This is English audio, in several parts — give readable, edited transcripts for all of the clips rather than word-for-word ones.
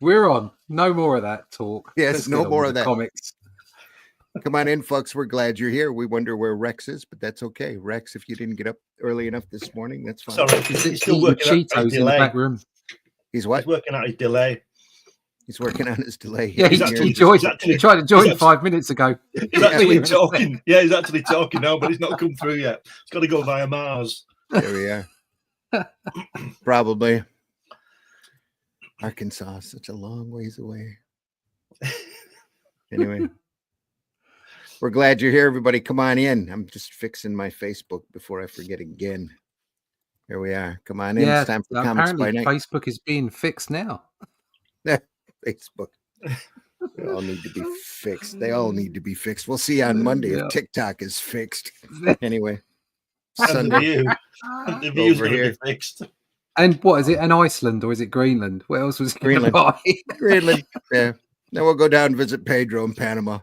We're on. No more of that talk. Yes, Let's no get on more with of the that. comics. Come on in, folks. We're glad you're here. We wonder where Rex is, but that's okay. Rex, if you didn't get up early enough this morning, that's fine. Sorry, He's still eating working out his Cheetos in the delay. back room. He's what? He's working out his delay. He's working on his delay. Yeah, He's he actually- tried to join he's 5 minutes ago. He's actually talking. Yeah, he's actually talking now, but he's not come through yet. It's got to go via Mars. There we are. Probably. Arkansas is such a long ways away. Anyway, we're glad you're here, everybody. Come on in. I'm just fixing my Facebook before I forget again. Here we are. Come on in. It's time for Comics by apparently Night. Facebook is being fixed now. Facebook. They all need to be fixed. They all need to be fixed. We'll see on Monday if TikTok is fixed. Anyway, Sunday The view's over going to here. be fixed. And what is it? An Iceland or is it Greenland? What else was it? Greenland. Greenland. Yeah. Then we'll go down and visit Pedro in Panama.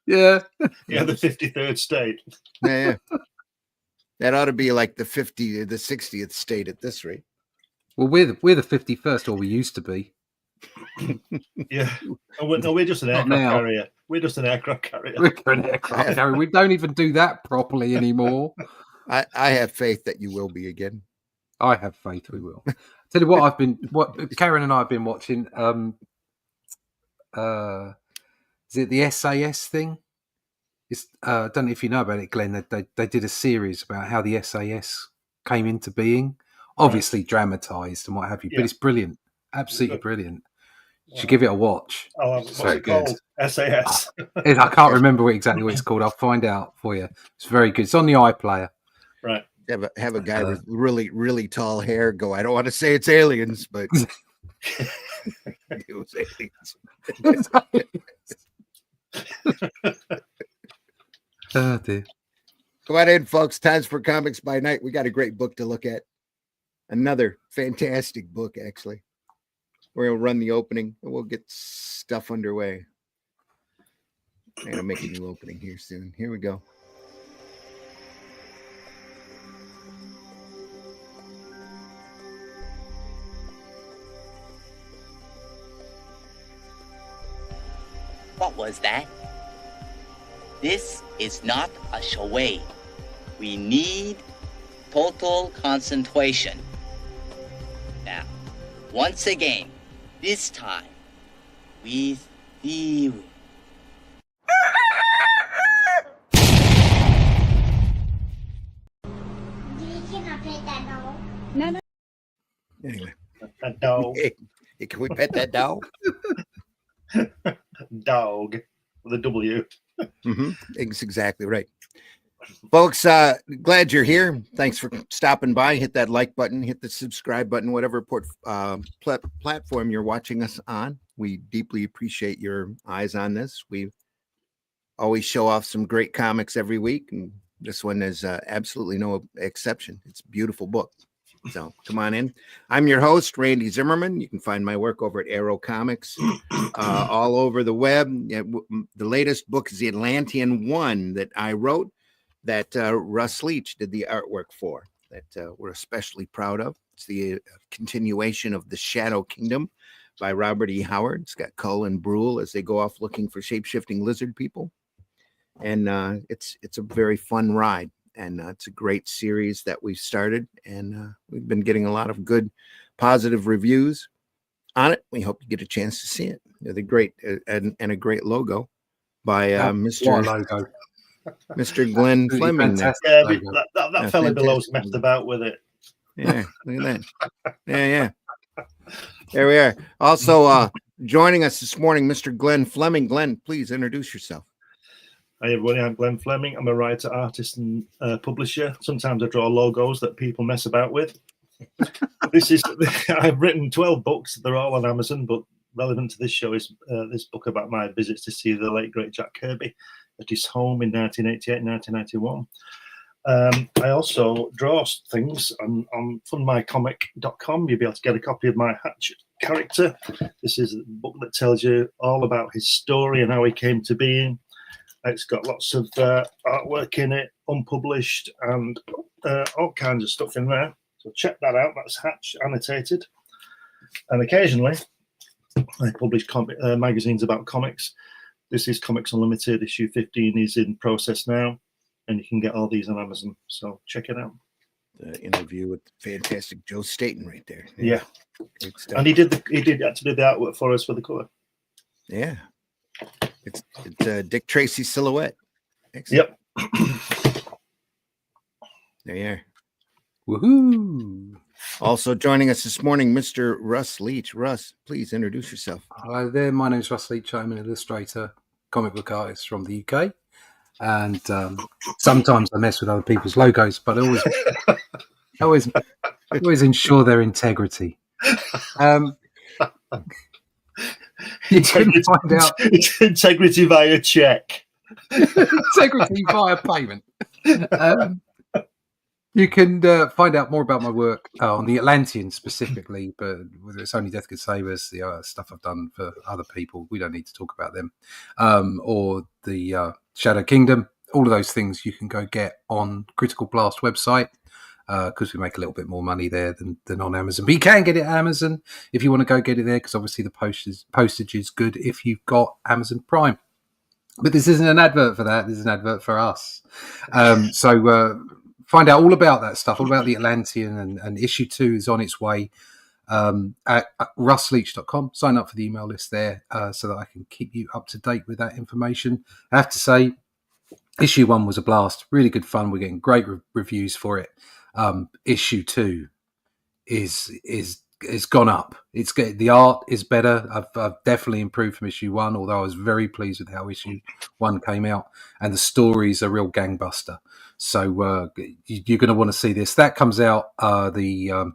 Yeah. Yeah, the 53rd state. Yeah. That ought to be like the 60th state at this rate. Well, we're the 51st, or we used to be. Yeah. No, we're just an Not aircraft now. carrier. We're just an aircraft carrier. We're an aircraft carrier. We don't even do that properly anymore. I have faith that you will be again. I have faith we will. Tell you what, Karen and I have been watching. Is it the SAS thing? It's I don't know if you know about it, Glenn. They did a series about how the SAS came into being. Obviously dramatized and what have you, but it's brilliant, absolutely brilliant. You should give it a watch. Oh, It's what's very it good. called? SAS. I can't remember exactly what it's called. I'll find out for you. It's very good. It's on the iPlayer. Right. Have a guy with really, really tall hair go, I don't want to say it's aliens, but it was aliens. Oh, dear. Come on in, folks. Times for Comics by Night. We got a great book to look at. Another fantastic book, actually. We're going to run the opening and we'll get stuff underway. I'm going to make a new opening here soon. Here we go. What was that? This is not a charade. We need total concentration. Now, once again, this time, with you. Anyway. That dog. Hey, can we pet that dog? Dog. With a W. Mm-hmm. It's exactly right. Folks, glad you're here. Thanks for stopping by. Hit that like button, hit the subscribe button, whatever platform you're watching us on. We deeply appreciate your eyes on this. We always show off some great comics every week, and this one is absolutely no exception. It's a beautiful book. So come on in. I'm your host, Randy Zimmerman. You can find my work over at Arrow Comics, all over the web. The latest book is The Atlantean One that I wrote, that Russ Leach did the artwork for, that we're especially proud of. It's the continuation of The Shadow Kingdom by Robert E. Howard. It's got Cull and Brule as they go off looking for shape-shifting lizard people. And it's a very fun ride. And it's a great series that we've started, and we've been getting a lot of good, positive reviews on it. We hope you get a chance to see it. They're great, and a great logo by Mr. Glenn Fleming. Yeah, that fella below's messed about with it. Yeah, look at that. Yeah. There we are. Also joining us this morning, Mr. Glenn Fleming. Glenn, please introduce yourself. Hi everybody, I'm Glenn Fleming. I'm a writer, artist, and publisher. Sometimes I draw logos that people mess about with. I've written 12 books. They're all on Amazon, but relevant to this show is this book about my visits to see the late, great Jack Kirby at his home in 1988 1991. I also draw things on fundmycomic.com. You'll be able to get a copy of my Hatchet character. This is a book that tells you all about his story and how he came to being. It's got lots of artwork in it, unpublished, and all kinds of stuff in there. So check that out. That's Hatch annotated. And occasionally, I publish magazines about comics. This is Comics Unlimited. Issue 15 is in process now, and you can get all these on Amazon. So check it out. The interview with the fantastic Joe Staten right there. Yeah. Great stuff. And he did actually the artwork for us for the cover. Yeah. It's Dick Tracy silhouette. Excellent. Yep. There you are. Woohoo! Also joining us this morning, Mr. Russ Leach. Russ, please introduce yourself. Hi there, my name's Russ Leach. I'm an illustrator, comic book artist from the UK. And sometimes I mess with other people's logos, but I always ensure their integrity. You can find out integrity via check. integrity via payment. You can find out more about my work on the Atlantean specifically, but whether it's Only Death Could Save Us, the stuff I've done for other people, we don't need to talk about them, or the Shadow Kingdom, all of those things you can go get on Critical Blast website, because we make a little bit more money there than on Amazon. But you can get it at Amazon if you want to go get it there, because obviously the postage is good if you've got Amazon Prime. But this isn't an advert for that. This is an advert for us. So find out all about that stuff, all about the Atlantean, and issue 2 is on its way at russleach.com. Sign up for the email list there so that I can keep you up to date with that information. I have to say, issue 1 was a blast. Really good fun. We're getting great reviews for it. Issue 2 is gone up. The art is better. I've definitely improved from issue 1, although I was very pleased with how issue 1 came out, and the story's a real gangbuster. So you're going to want to see this. That comes out, the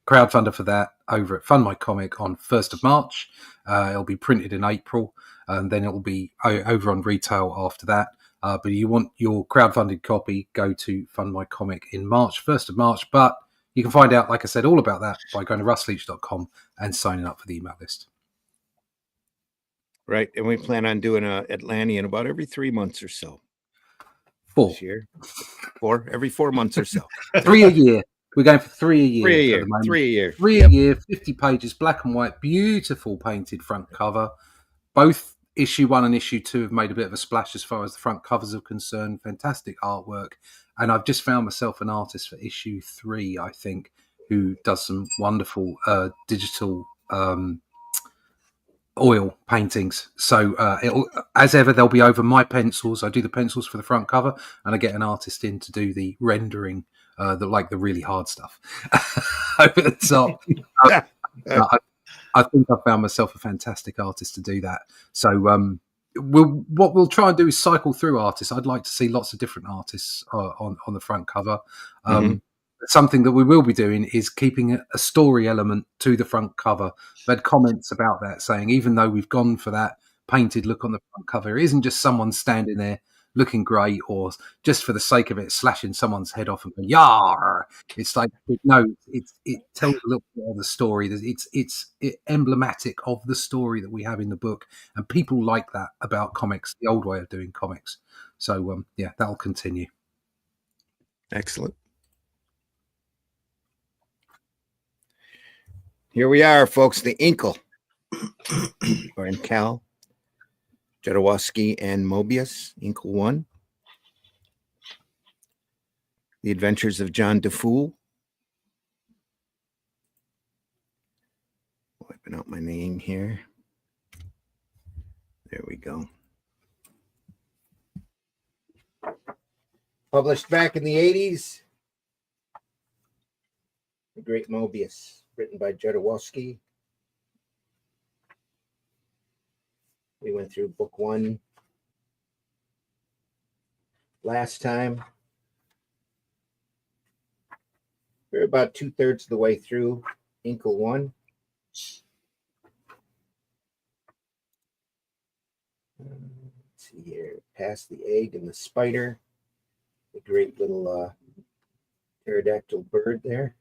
crowdfunder for that over at Fund My Comic on 1st of March. It'll be printed in April, and then it will be over on retail after that. But you want your crowdfunded copy, go to Fund My Comic in March, 1st of March. But you can find out, like I said, all about that by going to russleach.com and signing up for the email list. Right. And we plan on doing a Atlantean about every 3 months or so. 4. This year. 4, every 4 months or so. 3 a year. We're going for 3 a year. 3 a year. 3 a year. 3 a year, 50 pages, black and white, beautiful painted front cover. Both issue 1 and issue 2 have made a bit of a splash as far as the front covers are concerned. Fantastic artwork. And I've just found myself an artist for issue 3, I think, who does some wonderful digital oil paintings. So as ever, they'll be over my pencils. I do the pencils for the front cover, and I get an artist in to do the rendering, the really hard stuff over the top. I think I found myself a fantastic artist to do that. So what we'll try and do is cycle through artists. I'd like to see lots of different artists on the front cover. Something that we will be doing is keeping a story element to the front cover. I've had comments about that saying, even though we've gone for that painted look on the front cover, it isn't just someone standing there looking great or just for the sake of it slashing someone's head off and going, "Yar!" It's like, no, it tells a little bit of the story. It's emblematic of the story that we have in the book, and people like that about comics, the old way of doing comics. So yeah, that'll continue. Excellent. Here we are, folks, the Incal, or Incal, Jodowosky and Moebus, Incal 1. The Adventures of John DeFool. Wiping out my name here. There we go. Published back in the 80s. The Great Moebus. Written by Jodowosky. We went through book 1 last time. We're about 2/3 of the way through Incal 1. Let's see here. Past the egg and the spider. The great little pterodactyl bird there.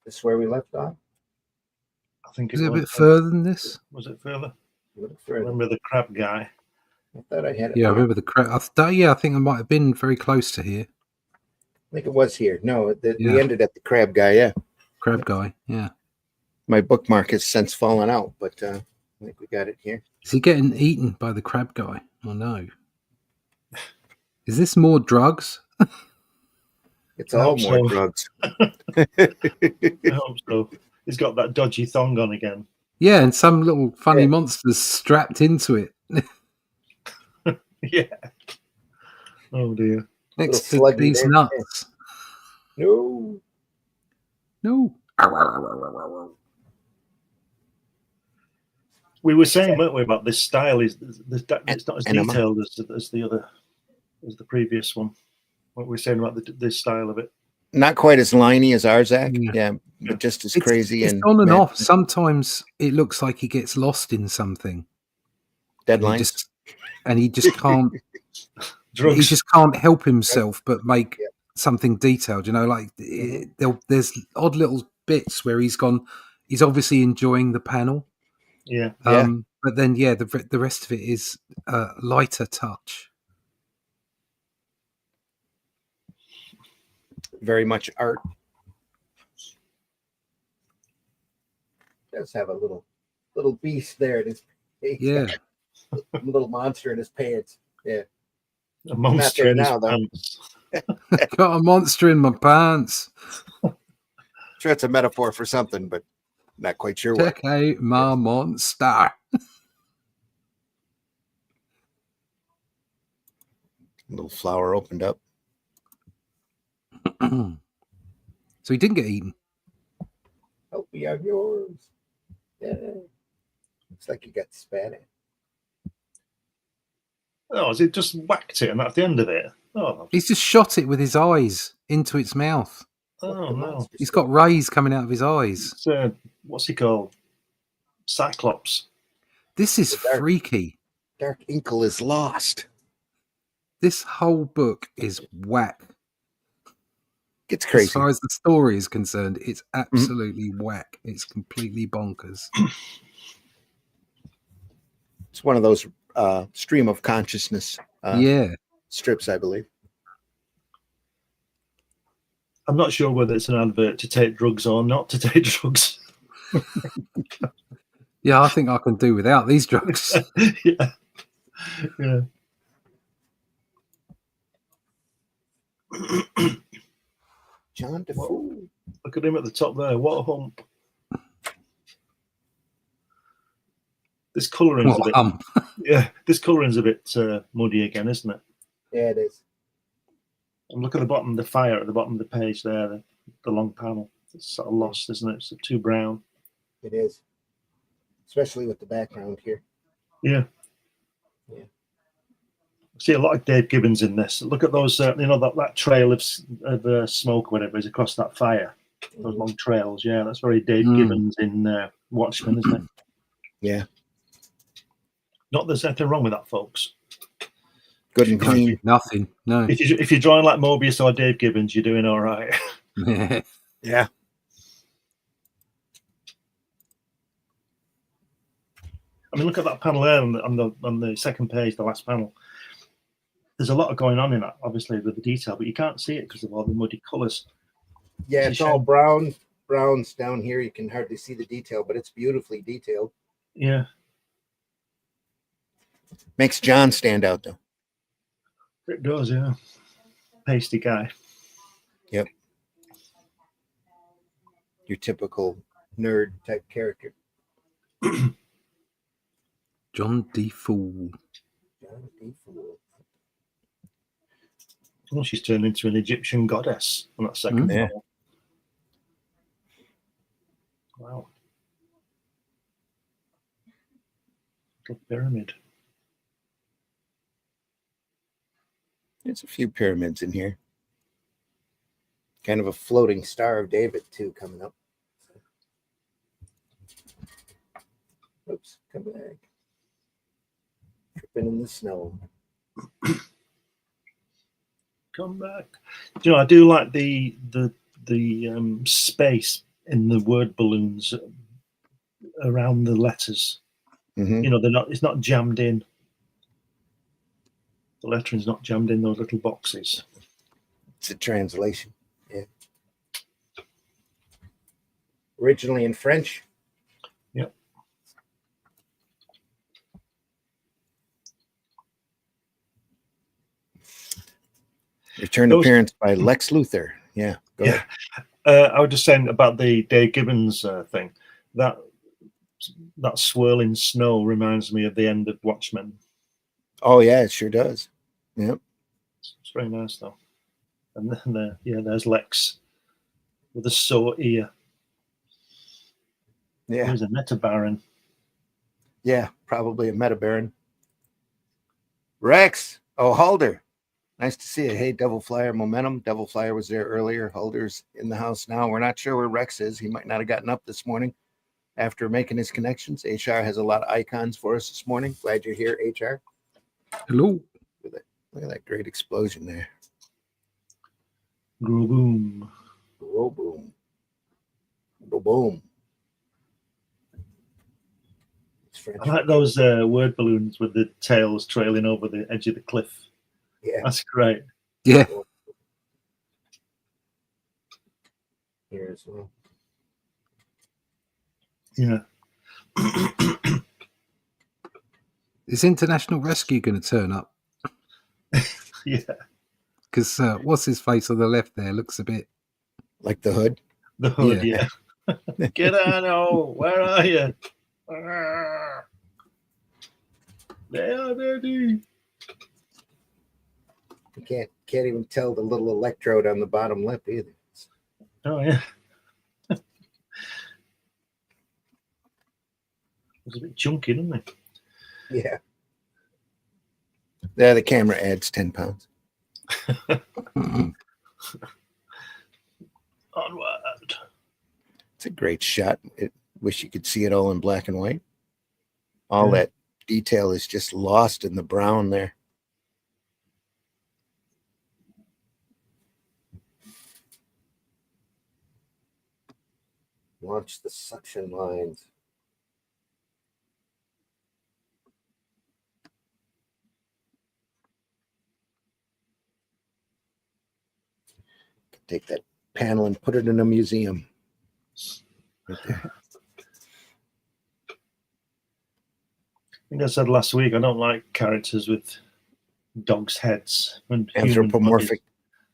This is where we left off. I think Is it a bit further than this? Was it further? A little I further. remember the crab guy. I thought I had it. Yeah, I remember the crap. I think I might have been very close to here. think it was here. No, Yeah. we ended at the crab guy. Yeah, Crab guy. Yeah. my bookmark has since fallen out, but I think we got it here. Is he getting eaten by the crab guy? Oh no. Is this more drugs? It's all hope more so. drugs. I hope so. He's got that dodgy thong on again. Yeah, and some little funny Yeah. monsters strapped into it Yeah. Oh dear. next Little to sluggy these there. nuts. No. No. We were saying, weren't we, about this style is it's not as Enema. detailed as the previous one. What we were saying about this style of it. Not quite as liney as ours, Zach. Yeah. Yeah, but just as crazy It's and on and mad. off. Sometimes it looks like he gets lost in something. Deadlines. And he just can't. Drugs. He just can't help himself but make Yeah. something detailed. You know, like there's odd little bits where he's obviously enjoying the panel. Yeah. Yeah. But then, the rest of it is lighter touch. Very much art. Does have a little beast there in his face. Yeah. A little monster in his pants. Yeah. A monster there in his now, though. pants. Got a monster in my pants. Sure, it's a metaphor for something, but not quite sure what. Check out my monster. Little flower opened up. So he didn't get eaten. Help me, I'm yours. Yeah. Looks like you got spat at. Oh, has it just whacked it and that's the end of it? Oh, He's just shot it with his eyes into its mouth. oh no. He's got rays coming out of his eyes. It's, what's he called? Cyclops. This is freaky. Dark Incal is lost. This whole book is whack. It's crazy. As far as the story is concerned, it's absolutely whack. It's completely bonkers. It's one of those stream of consciousness strips, I believe. I'm not sure whether it's an advert to take drugs or not to take drugs. Yeah, I think I can do without these drugs. Yeah. Yeah. John Defoe. Look at him at the top there. What a hump. This colouring's a bit this colouring's a bit muddy again, isn't it? Yeah, it is. And look at the bottom, the fire at the bottom of the page there, the long panel. It's sort of lost, isn't it? It's too brown. It is. Especially with the background here. Yeah. Yeah. See a lot of Dave Gibbons in this. Look at those, that trail of smoke, or whatever is across that fire. Those long trails. Yeah, that's very Dave Gibbons in Watchmen, isn't it? Yeah. Not there's anything wrong with that, folks. Good and clean. Nothing. No. If you're drawing like Moebius or Dave Gibbons, you're doing all right. Yeah. I mean, look at that panel there on the second page, the last panel. There's a lot going on in that, obviously, with the detail, but you can't see it because of all the muddy colours. Yeah, it's all brown. Browns down here. You can hardly see the detail, but it's beautifully detailed. Yeah. Makes John stand out, though. It does, yeah. Pasty guy. Yep. Your typical nerd type character. John Defoe. John Defoe. Oh, she's turned into an Egyptian goddess on that second panel. Wow. Little pyramid. There's a few pyramids in here. Kind of a floating Star of David, too, coming up. Oops, come back. Tripping in the snow. Come back. Do you know, I do like the space in the word balloons around the letters. Mm-hmm. You know, it's not jammed in. The lettering's not jammed in those little boxes. It's a translation. Yeah. Originally in French. Yep. Return appearance by Lex Luthor. Yeah. Go ahead. I was just saying about the Dave Gibbons thing. That swirling snow reminds me of the end of Watchmen. Oh yeah, it sure does. Yep. It's very nice though. And then there's Lex with a sore ear. Yeah. He's a metabaron. Yeah, probably a metabaron. Rex. Oh, Halder. Nice to see you. Hey, Devil Flyer Momentum. Devil Flyer was there earlier. Halder's in the house now. We're not sure where Rex is. He might not have gotten up this morning after making his connections. HR has a lot of icons for us this morning. Glad you're here, HR. Hello. Look at that great explosion there. Grow boom. Grow boom. Go boom. I like those word balloons with the tails trailing over the edge of the cliff. Yeah. That's great. Yeah. Here as well. Yeah. Is International Rescue going to turn up? Yeah. Because what's his face on the left there looks a bit like the Hood. The Hood, yeah. Get on, oh, where are you? There, Daddy. You can't even tell the little electrode on the bottom lip either. Oh yeah. It's a bit chunky, isn't it? Yeah. There, the camera adds 10 pounds. Onward. It's a great shot. Wish you could see it all in black and white. All that detail is just lost in the brown there. Launch the suction lines. Take that panel and put it in a museum. Right there. I think I said last week, I don't like characters with dogs' heads and Anthropomorphic.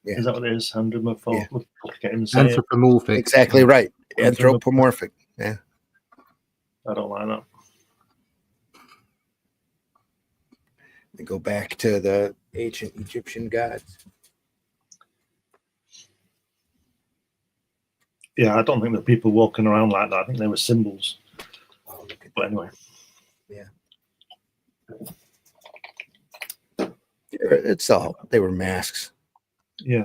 Yeah. Is that what it is? Anthropomorphic. Yeah. Anthropomorphic. Exactly right. Anthropomorphic. Yeah. I don't like that. They go back to the ancient Egyptian gods. Yeah, I don't think that people walking around like that. I think they were symbols. Oh, look at but anyway. Yeah. It's all, they were masks. Yeah.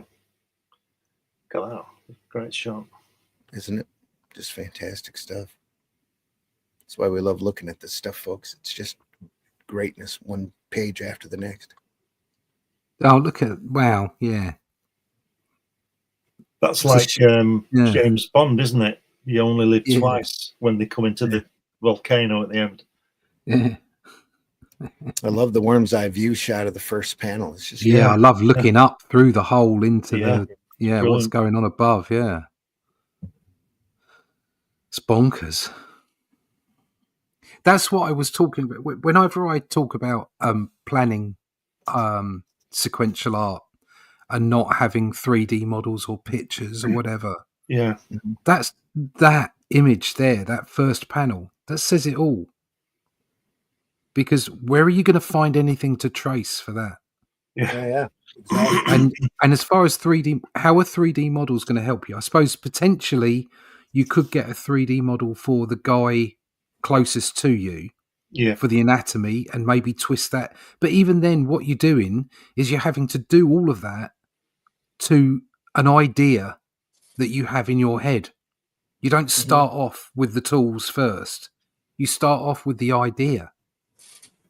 Got that. Great shot. Isn't it? Just fantastic stuff. That's why we love looking at this stuff, folks. It's just greatness, one page after the next. Oh, look at, wow, yeah. That's like James Bond, isn't it? You only live twice when they come into the volcano at the end. Yeah. I love the worm's eye view shot of the first panel. It's just I love looking up through the hole into Brilliant. what's going on above. Yeah, it's bonkers. That's what I was talking about. Whenever I talk about planning sequential art and not having 3D models or pictures or whatever, that's that image there, that first panel, that says it all. Because where are you going to find anything to trace for that? Yeah, exactly. And as far as 3D, how are 3D models going to help you? I suppose potentially you could get a 3D model for the guy closest to you, for the anatomy, and maybe twist that. But even then, what you're doing is you're having to do all of that to an idea that you have in your head. You don't start off with the tools first. You start off with the idea.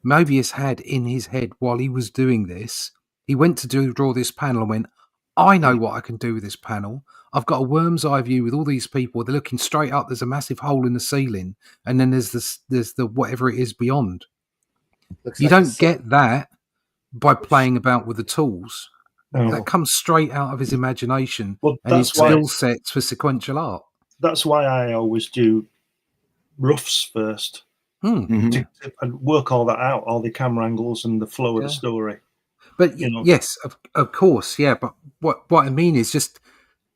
Moebius had in his head while he was doing this, he went to draw this panel and went, I know what I can do with this panel. I've got a worm's eye view with all these people. They're looking straight up. There's a massive hole in the ceiling. And then there's the whatever it is beyond. You don't get that by playing about with the tools. No. That comes straight out of his imagination Well, and his that's why skill sets for sequential art. that's why I always do roughs first Mhm. and work all that out, all the camera angles and the flow of the Yeah. story. But You know. yes, of course, yeah. But what I mean is just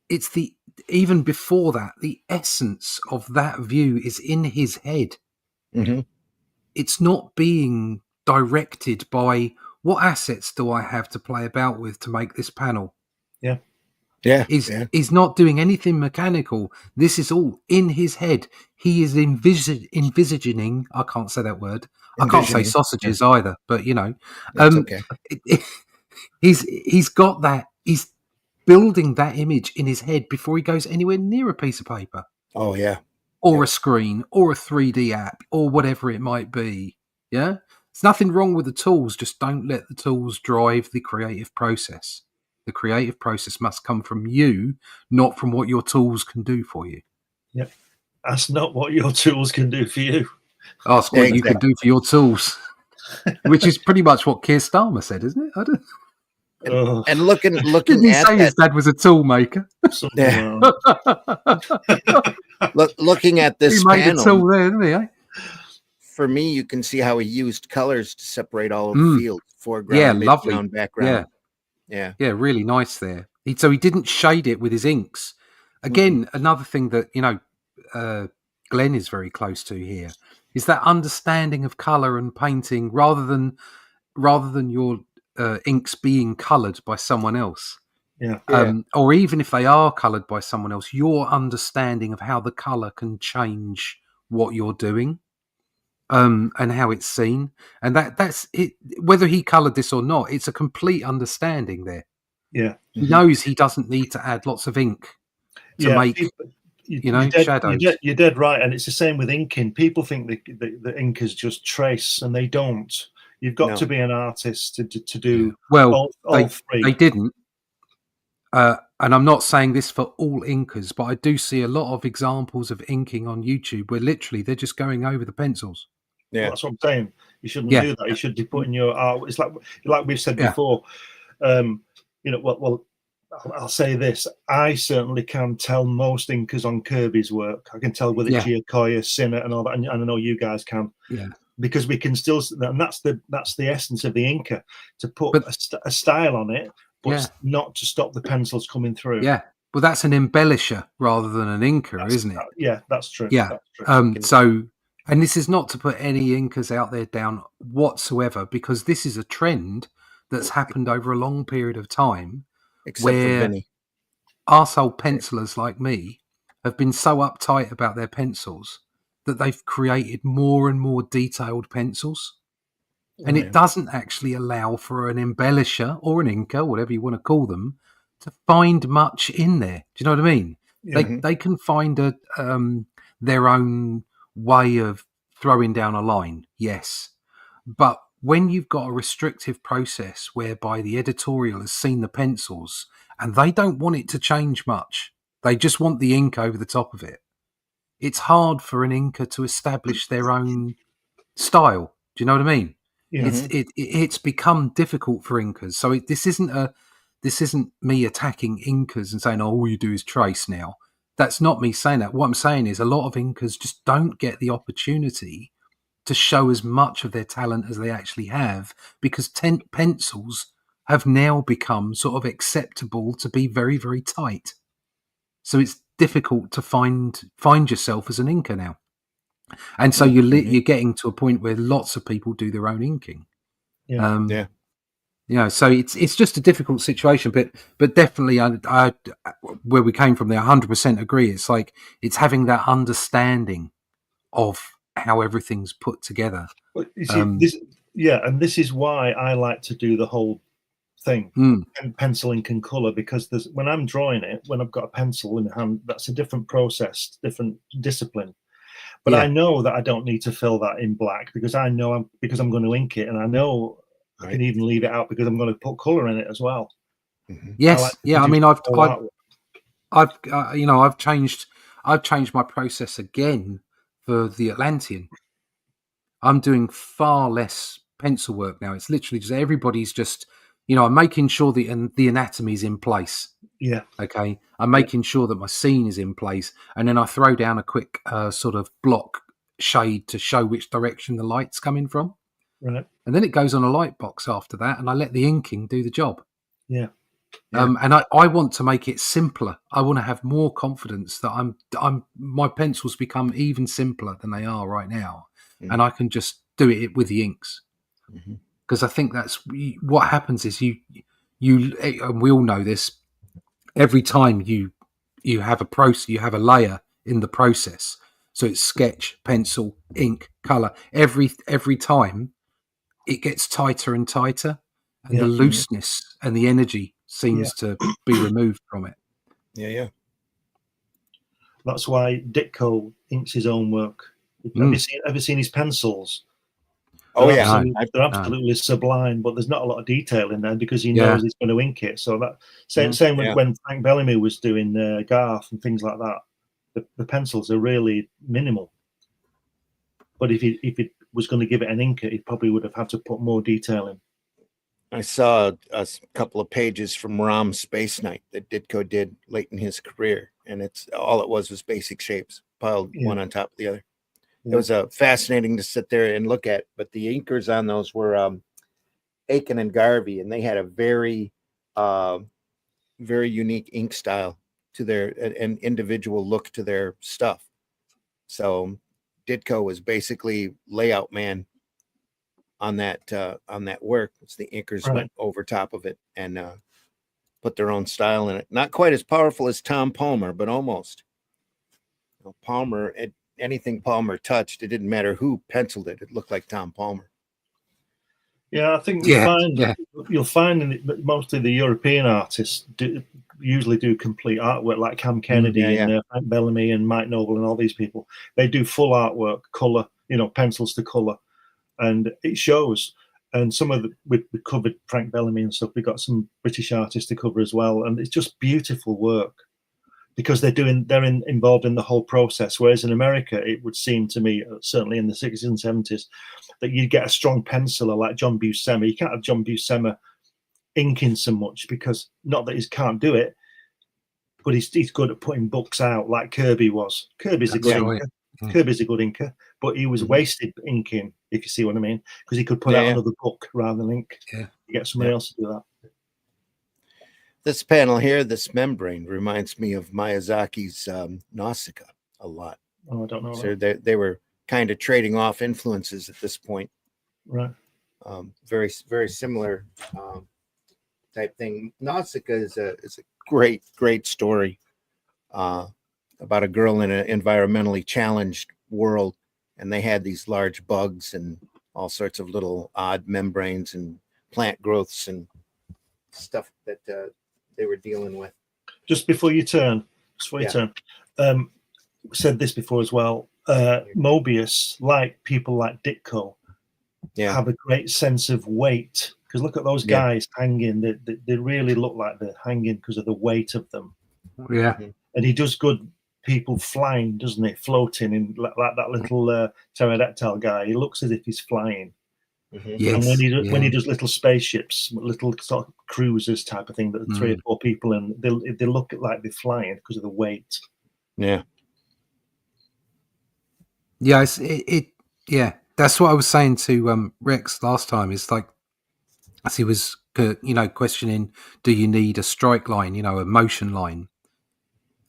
it's the even before that, the essence of that view is in his head. Mhm. It's not being directed by what assets do I have to play about with to make this panel. Yeah. Yeah. He's not doing anything mechanical. This is all in his head. He is envisaging. I can't say that word. I can't say Envisioning. sausages either. But you know, That's okay. he's got that. He's building that image in his head before he goes anywhere near a piece of paper Oh yeah. or Yeah. a screen or a 3D app or whatever it might be. Yeah, there's nothing wrong with the tools. Just don't let the tools drive the creative process. The creative process must come from you, not from what your tools can do for you. Yep. That's not what your tools can do for you. Ask Yeah, what you can do for your tools, which is pretty much what Keir Starmer said, isn't it? I don't, Oh, And looking didn't he at say his that, dad was a tool maker? something Yeah. like looking at He this made a panel, tool there, didn't he? Eh? for me, you can see how he used colors to separate all of the Mm. fields, foreground, Yeah, midground, lovely. background. Yeah, really nice there. So he didn't shade it with his inks. Again, another thing that Glenn is very close to here is that understanding of color and painting, rather than your inks being colored by someone else. Yeah. Or even if they are colored by someone else, your understanding of how the color can change what you're doing. And how it's seen, and that's it. Whether he coloured this or not, it's a complete understanding there. Yeah. He knows he doesn't need to add lots of ink to Yeah. make shadows. You're dead right. And it's the same with inking. People think the ink is just trace, and they don't. You've got No. to be an artist to do Well, all three. they didn't. And I'm not saying this for all inkers, but I do see a lot of examples of inking on YouTube where literally they're just going over the pencils. Yeah. Well, that's what I'm saying. You shouldn't Yeah. do that. You should be putting your art. It's like we've said Yeah. before. Well, I'll say this. I certainly can tell most inkers on Kirby's work. I can tell whether it's Giacoya, Sinner, and all that. And I know you guys can. Yeah. Because we can still, and that's the essence of the inker, to put a style on it, but not to stop the pencils coming through. Yeah. Well, that's an embellisher rather than an inker, isn't it? Yeah, that's true. Yeah. That's true. And this is not to put any inkers out there down whatsoever, because this is a trend that's happened over a long period of time. Except for where Vinny. arsehole pencilers like me have been so uptight about their pencils that they've created more and more detailed pencils. And it doesn't actually allow for an embellisher or an inker, whatever you want to call them, to find much in there. Do you know what I mean? Yeah. They can find their own way of throwing down a line, yes. But when you've got a restrictive process whereby the editorial has seen the pencils and they don't want it to change much, they just want the ink over the top of it, it's hard for an inker to establish their own style. Do you know what I mean? Yeah. It's become difficult for inkers. So this isn't me attacking inkers and saying, oh, all you do is trace now. That's not me saying that. What I'm saying is a lot of inkers just don't get the opportunity to show as much of their talent as they actually have, because pencils have now become sort of acceptable to be very, very tight. So it's difficult to find yourself as an inker now. And so you're getting to a point where lots of people do their own inking. So it's just a difficult situation, but definitely I where we came from there, 100% agree. It's like it's having that understanding of how everything's put together. Well, you see, this is why I like to do the whole thing, and pencil, ink, and color, because when I'm drawing it, when I've got a pencil in hand, that's a different process, different discipline. But I know that I don't need to fill that in black, because I'm going to ink it, and I know I can even leave it out because I'm going to put color in it as well. Yes, I mean, I've changed my process again for the Atlantean. I'm doing far less pencil work now. It's literally just everybody's just I'm making sure the anatomy is in place. Yeah. Okay, I'm making sure that my scene is in place, and then I throw down a quick sort of block shade to show which direction the light's coming from, Right. and then it goes on a light box after that, and I let the inking do the job. Yeah. And I want to make it simpler. I want to have more confidence that my pencils become even simpler than they are right now, and I can just do it with the inks. Because I think that's what happens is you and we all know this. Every time you have a process, you have a layer in the process. So it's sketch, pencil, ink, color. Every time it gets tighter and tighter, and the looseness and the energy seems to be removed from it. Yeah. That's why Ditko inks his own work. Have you ever seen his pencils? Oh, They're yeah. absolutely, they're absolutely sublime, but there's not a lot of detail in there because he knows he's going to ink it. So that same when Frank Bellamy was doing Garth and things like that, the pencils are really minimal. But if it was going to give it an inker, he probably would have had to put more detail in. I saw a couple of pages from Rom's Space Knight that Ditko did late in his career, and it was basic shapes piled one on top of the other. It was fascinating to sit there and look at, but the inkers on those were Aiken and Garvey, and they had a very, very unique ink style to an individual look to their stuff. So Ditko was basically layout man on that work. It's the inkers went over top of it and put their own style in it. Not quite as powerful as Tom Palmer, but almost. Palmer, anything Palmer touched, it didn't matter who penciled it. It looked like Tom Palmer. Yeah, I think you'll find that mostly the European artists usually do complete artwork, like Cam Kennedy and Frank Bellamy and Mike Noble and all these people. They do full artwork, color, pencils to color, and it shows. And some of we covered Frank Bellamy and stuff. We got some British artists to cover as well, and it's just beautiful work because they're involved in the whole process. Whereas in America, it would seem to me, certainly in the 60s and 70s, that you'd get a strong penciler like John Buscema. You can't have John Buscema inking so much because not that he can't do it, but he's good at putting books out like Kirby was. Kirby's a good inker. Kirby's a good inker, but he was wasted inking, if you see what I mean, because he could put out another book rather than ink. You get somebody else to do that. This panel here, this membrane, reminds me of Miyazaki's Nausicaa a lot. Oh, I don't know. So they were kind of trading off influences at this point. Right. Very, very similar type thing. Nausicaa is a great story about a girl in an environmentally challenged world, and they had these large bugs and all sorts of little odd membranes and plant growths and stuff that they were dealing with. Just before you turn, said this before as well. Moebius, like people like Ditko, have a great sense of weight. Because look at those guys hanging; they really look like they're hanging because of the weight of them. Yeah, and he does good people flying, doesn't he? Floating in like that little pterodactyl guy. He looks as if he's flying. Yes, and when he does little spaceships, little sort of cruisers type of thing that 3 or 4 people in, they look like they're flying because of the weight. Yeah. That's what I was saying to Rex last time. Is like, as he was questioning, do you need a strike line, a motion line?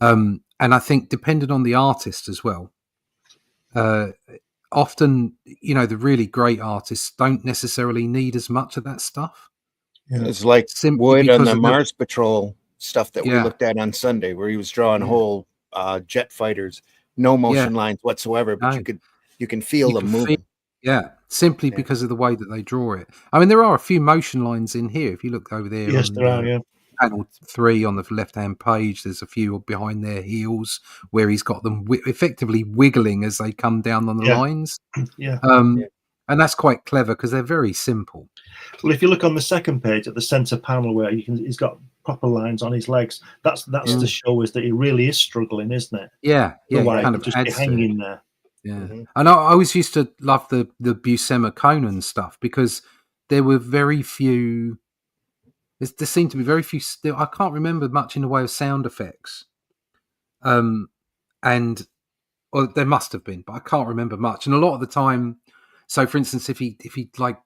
And I think depending on the artist as well, often, the really great artists don't necessarily need as much of that stuff. Yeah. It's like Wood on the Mars Patrol stuff that we looked at on Sunday, where he was drawing whole jet fighters, no motion lines whatsoever, but you can feel them moving. Simply because of the way that they draw it. I mean, there are a few motion lines in here. If you look over there, yes, there are. Panel 3 on the left-hand page, there's a few behind their heels where he's got them effectively wiggling as they come down on the lines. And that's quite clever because they're very simple. Well, if you look on the second page at the center panel where he's got proper lines on his legs, that's to show us that he really is struggling, isn't it? Kind of just hanging there. And I always used to love the Buscema Conan stuff because there were very few There seem to be very few. Still, I can't remember much in the way of sound effects. And or there must have been, but I can't remember much. And a lot of the time, so for instance, if he like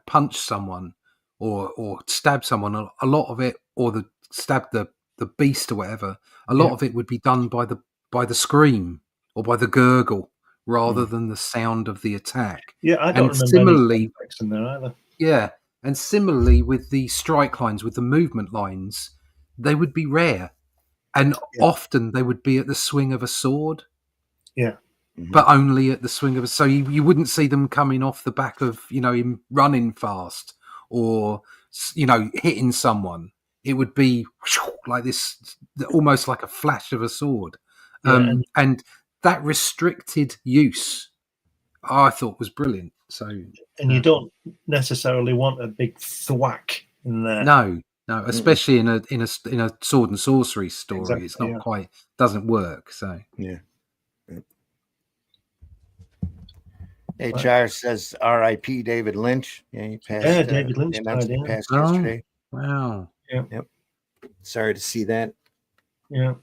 punch someone or stab someone, a lot of it, or stab the beast or whatever, a lot of it would be done by the scream or by the gurgle rather than the sound of the attack. Yeah, I don't remember similarly, any effects in there either. Yeah, and similarly with the strike lines, with the movement lines, they would be rare, and often they would be at the swing of a sword. Yeah. But only at the swing of a... So you wouldn't see them coming off the back of, him running fast or, hitting someone. It would be like this, almost like a flash of a sword. And that restricted use, I thought was brilliant. So, and you don't necessarily want a big thwack in there. No, especially in a sword and sorcery story. Exactly, it's not quite... Doesn't work, so... Yeah. HR says R.I.P. David Lynch. Yeah, he passed. Yeah, David Lynch passed Oh, yesterday. wow. Yep. Sorry to see that. Yeah.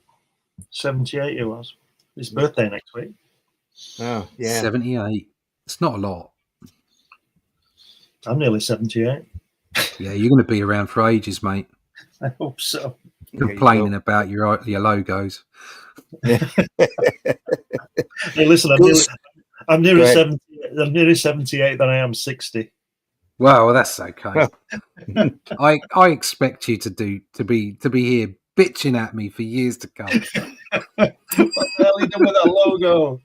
78 he was. His birthday next week. Oh, yeah. 78. It's not a lot. I'm nearly 78. Yeah, you're going to be around for ages, mate. I hope so. Complaining about your logos. Hey, listen, I'm nearer 70. I'm nearer 78 than I am 60. Well, that's okay. I expect you to be here bitching at me for years to come. What the hell are you doing with that logo?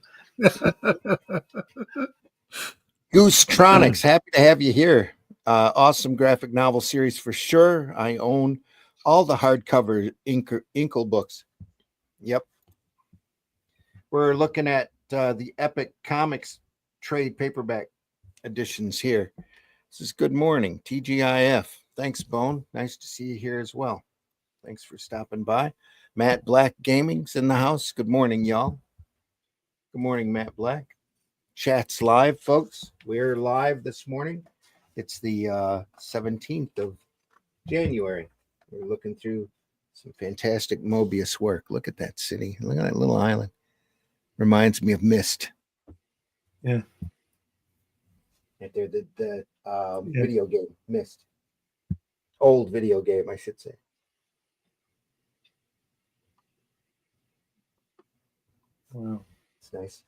Goosetronics, happy to have you here. Awesome graphic novel series for sure. I own all the hardcover Incal books. Yep. We're looking at the Epic Comics trade paperback editions here. This is Good Morning, TGIF. Thanks, Bone. Nice to see you here as well. Thanks for stopping by. Matt Black Gaming's in the house. Good morning, y'all. Good morning, Matt Black. Chat's live, folks. We're live this morning. It's the 17th of January. We're looking through some fantastic Moebius work. Look at that city. Look at that little island. Reminds me of Myst. Yeah. Right there, the video game, Myst. Old video game, I should say. Wow. It's nice.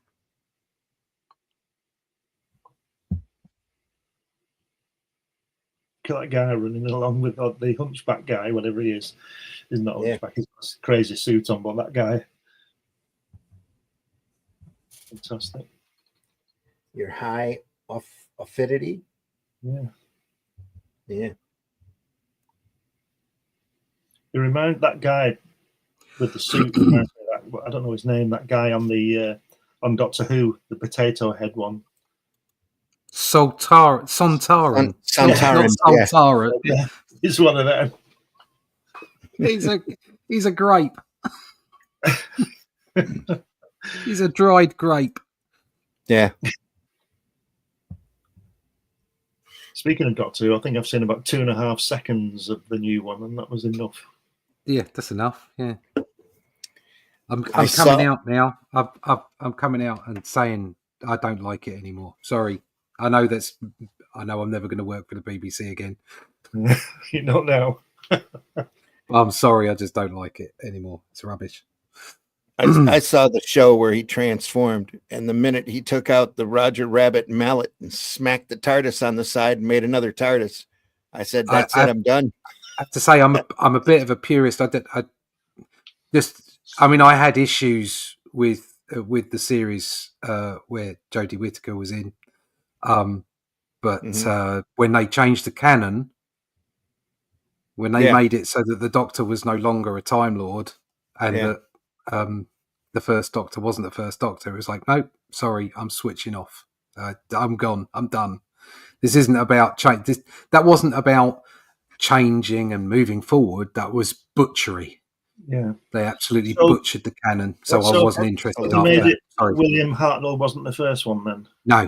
That guy running along with the hunchback guy, whatever he is. He's not a hunchback, he's got a crazy suit on, but that guy. Fantastic. Your high affinity. Yeah. Yeah. You remind that guy with the suit. I don't know his name. That guy on the on Doctor Who, the potato head one. Sontaran. Sontaran. Yeah. He's one of them. He's a grape. He's a dried grape. Yeah. Speaking of Doctor Who, I think I've seen about 2.5 seconds of the new one, and that was enough. Yeah, that's enough. Yeah. I'm coming out now. I'm coming out and saying I don't like it anymore. Sorry. I know I'm never going to work for the BBC again. You don't know. I'm sorry. I just don't like it anymore. It's rubbish. I saw the show where he transformed, and the minute he took out the Roger Rabbit mallet and smacked the TARDIS on the side and made another TARDIS, I said, "That's it. I'm done." I have to say, I'm a bit of a purist. I had issues with the series where Jodie Whittaker was in, but when they changed the canon, when they made it so that the Doctor was no longer a Time Lord, and that the first Doctor wasn't the first Doctor, it was like, nope, sorry, I'm switching off. I'm gone. I'm done. This isn't about change. That wasn't about changing and moving forward. That was butchery. Yeah, they absolutely butchered the canon. So I wasn't interested. William Hartnell wasn't the first one then. No,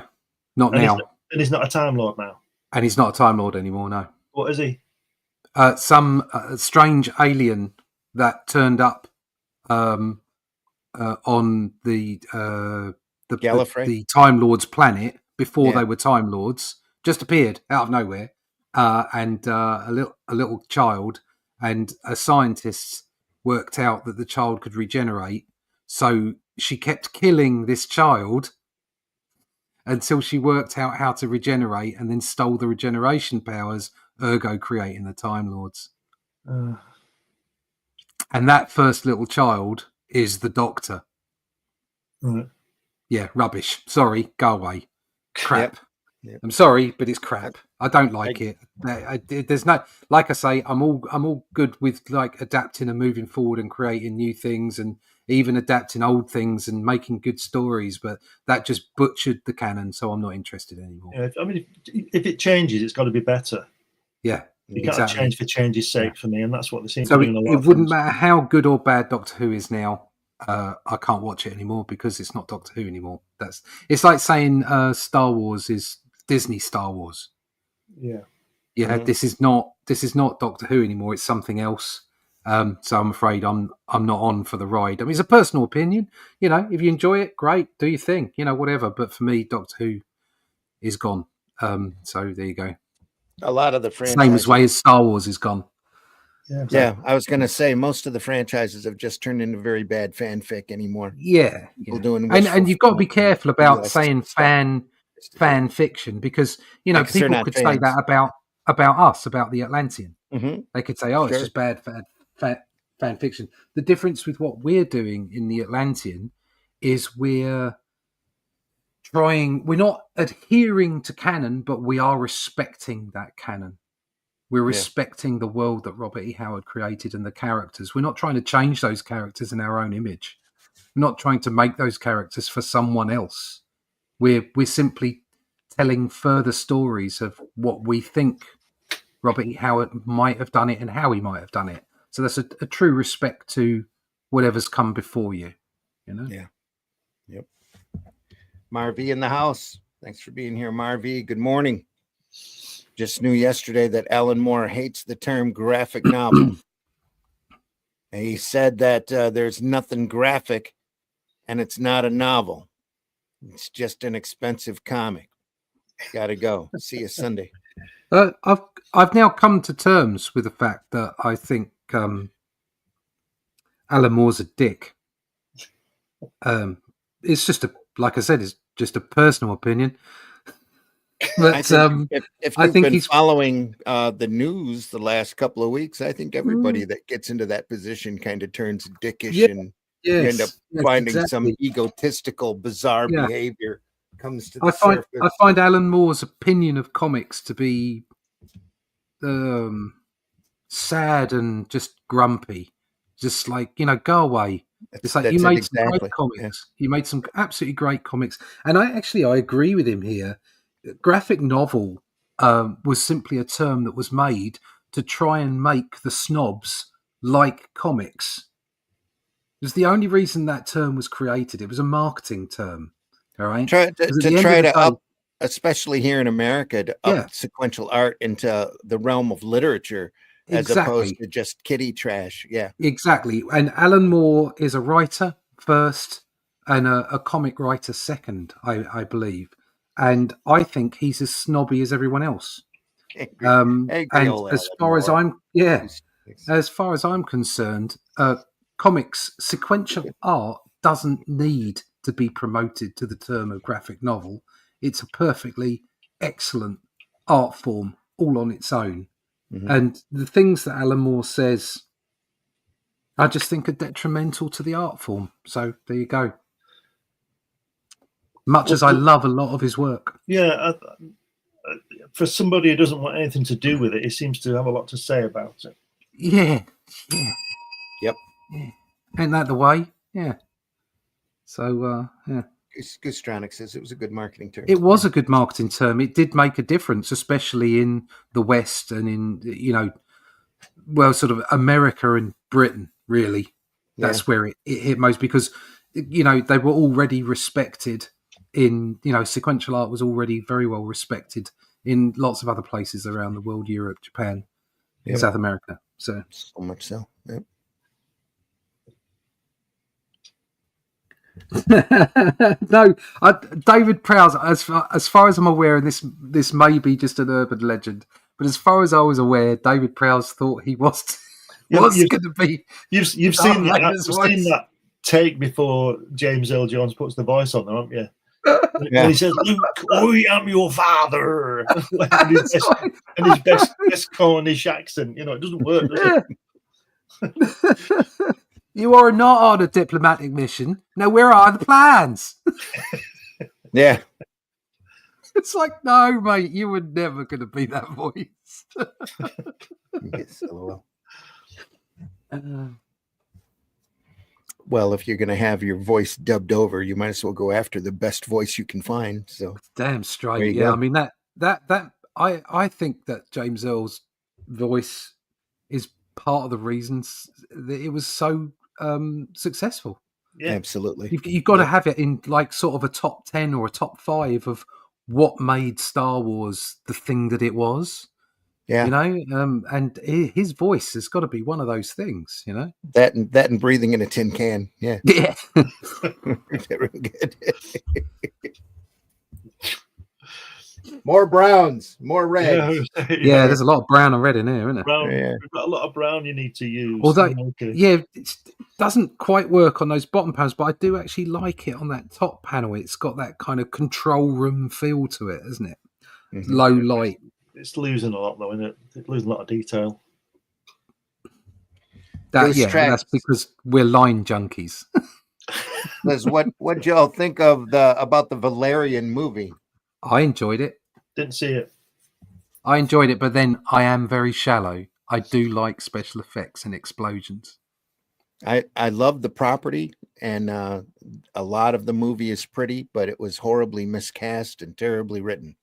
not now. And he's not a Time Lord now. And he's not a Time Lord anymore. No. What is he? some strange alien that turned up on Gallifrey? the Time Lords planet before Yeah. they were Time Lords, just appeared out of nowhere, and a little child and a scientist worked out that the child could regenerate, so she kept killing this child until she worked out how to regenerate, and then stole the regeneration powers, ergo creating the Time Lords. And that first little child is the Doctor. Right. Yeah, rubbish. Sorry, go away. Crap. Yep. I'm sorry, but it's crap. I don't like it. There's no, like I say, I'm all good with like adapting and moving forward and creating new things and even adapting old things and making good stories. But that just butchered the canon, so I'm not interested anymore. Yeah, I mean, if it changes, it's got to be better. Yeah, You can't exactly. change for change's sake for me, and that's what they seem So to do in a lot it of wouldn't things. matter how good or bad Doctor Who is now. I can't watch it anymore because it's not Doctor Who anymore. It's like saying Star Wars is Disney Star Wars. Yeah. Yeah, this is not Doctor Who anymore. It's something else. So I'm afraid I'm not on for the ride. I mean, it's a personal opinion. You know, if you enjoy it, great, do your thing. You know, whatever. But for me, Doctor Who is gone. So there you go. A lot of the Same franchises. as way as Star Wars is gone. Yeah. Yeah, I was going to say most of the franchises have just turned into very bad fanfic anymore. Yeah, People doing and you've got to be wishful careful about lists saying and stuff. fan fiction, because you know Yeah, 'cause they're people not could say fans. that about us, about the Atlantean. Mhm. They could say, "Oh, it's Sure. just bad fan fiction." The difference with what we're doing in the Atlantean is we're not adhering to canon, but we are respecting that canon. We're respecting the world that Robert E. Howard created and the characters. We're not trying to change those characters in our own image. We're not trying to make those characters for someone else. We're simply telling further stories of what we think Robert E. Howard might have done it and how he might have done it. So that's a true respect to whatever's come before you. You know? Yeah. Yep. Marv in the house. Thanks for being here, Marv. Good morning. Just knew yesterday that Alan Moore hates the term graphic novel. He said that there's nothing graphic and it's not a novel. It's just an expensive comic. Gotta go. See you Sunday. I've now come to terms with the fact that I think Alan Moore's a dick. It's just like I said, it's just a personal opinion. But I think if I you've think been he's following the news the last couple of weeks, I think everybody that gets into that position kind of turns dickish, and you end up finding some egotistical, bizarre behavior comes to the surface. I find Alan Moore's opinion of comics to be sad and just grumpy. Just like, you know, go away. It's like, you made some great comics. Yeah. You made some absolutely great comics. And I agree with him here. Graphic novel was simply a term that was made to try and make the snobs like comics. It was the only reason that term was created. It was a marketing term. All right. Try to up, especially here in America, to up sequential art into the realm of literature. As opposed to just kiddie trash. Yeah, exactly. And Alan Moore is a writer first and a comic writer second, I believe. And I think he's as snobby as everyone else. And as far as I'm concerned, comics sequential art doesn't need to be promoted to the term of graphic novel. It's a perfectly excellent art form all on its own. Mm-hmm. And the things that Alan Moore says, I just think are detrimental to the art form. So there you go. Much as I love a lot of his work. Yeah, for somebody who doesn't want anything to do with it, he seems to have a lot to say about it. Yeah. Yep. Yeah. Ain't that the way? Yeah. So, yeah. Goostronic says it was a good marketing term. It was a good marketing term. It did make a difference, especially in the West and in, you know, well, sort of America and Britain, really. That's where it hit most, because, you know, they were already respected in, you know, sequential art was already very well respected in lots of other places around the world, Europe, Japan. Yep. South America. So So much so. Yep. no, David Prowse. As far as I'm aware, and this may be just an urban legend, but as far as I was aware, David Prowse thought he was going to be. You've seen that take before James Earl Jones puts the voice on there, haven't you? Yeah. When he says, "Luke, I am your father," and his best Cornish accent, it doesn't work, does it? You are not on a diplomatic mission. Now, where are the plans? Yeah. It's like, no, mate, you were never going to be that voice. Yes, LOL. Well, if you're going to have your voice dubbed over, you might as well go after the best voice you can find. So damn straight. There you Yeah, go. I mean that I think that James Earl's voice is part of the reasons that it was so successful. Yeah. absolutely. You've got to have it in like sort of a top 10 or a top 5 of what made Star Wars the thing that it was. Yeah. And his voice has got to be one of those things, That and breathing in a tin can. Yeah. Yeah. Real good. More browns, more reds. Yeah, there's a lot of brown and red in here, isn't there? Brown. Yeah. We've got a lot of brown you need to use. Although, Okay. yeah, it doesn't quite work on those bottom panels, but I do actually like it on that top panel. It's got that kind of control room feel to it, isn't it? Mhm. Low light. It's losing a lot, though, isn't it? It's losing a lot of detail. Those That's tracks. because we're line junkies. Liz, what y'all think of about the Valerian movie? I enjoyed it. Didn't see it. But then I am very shallow. I do like special effects and explosions. I love the property, and a lot of the movie is pretty, but it was horribly miscast and terribly written.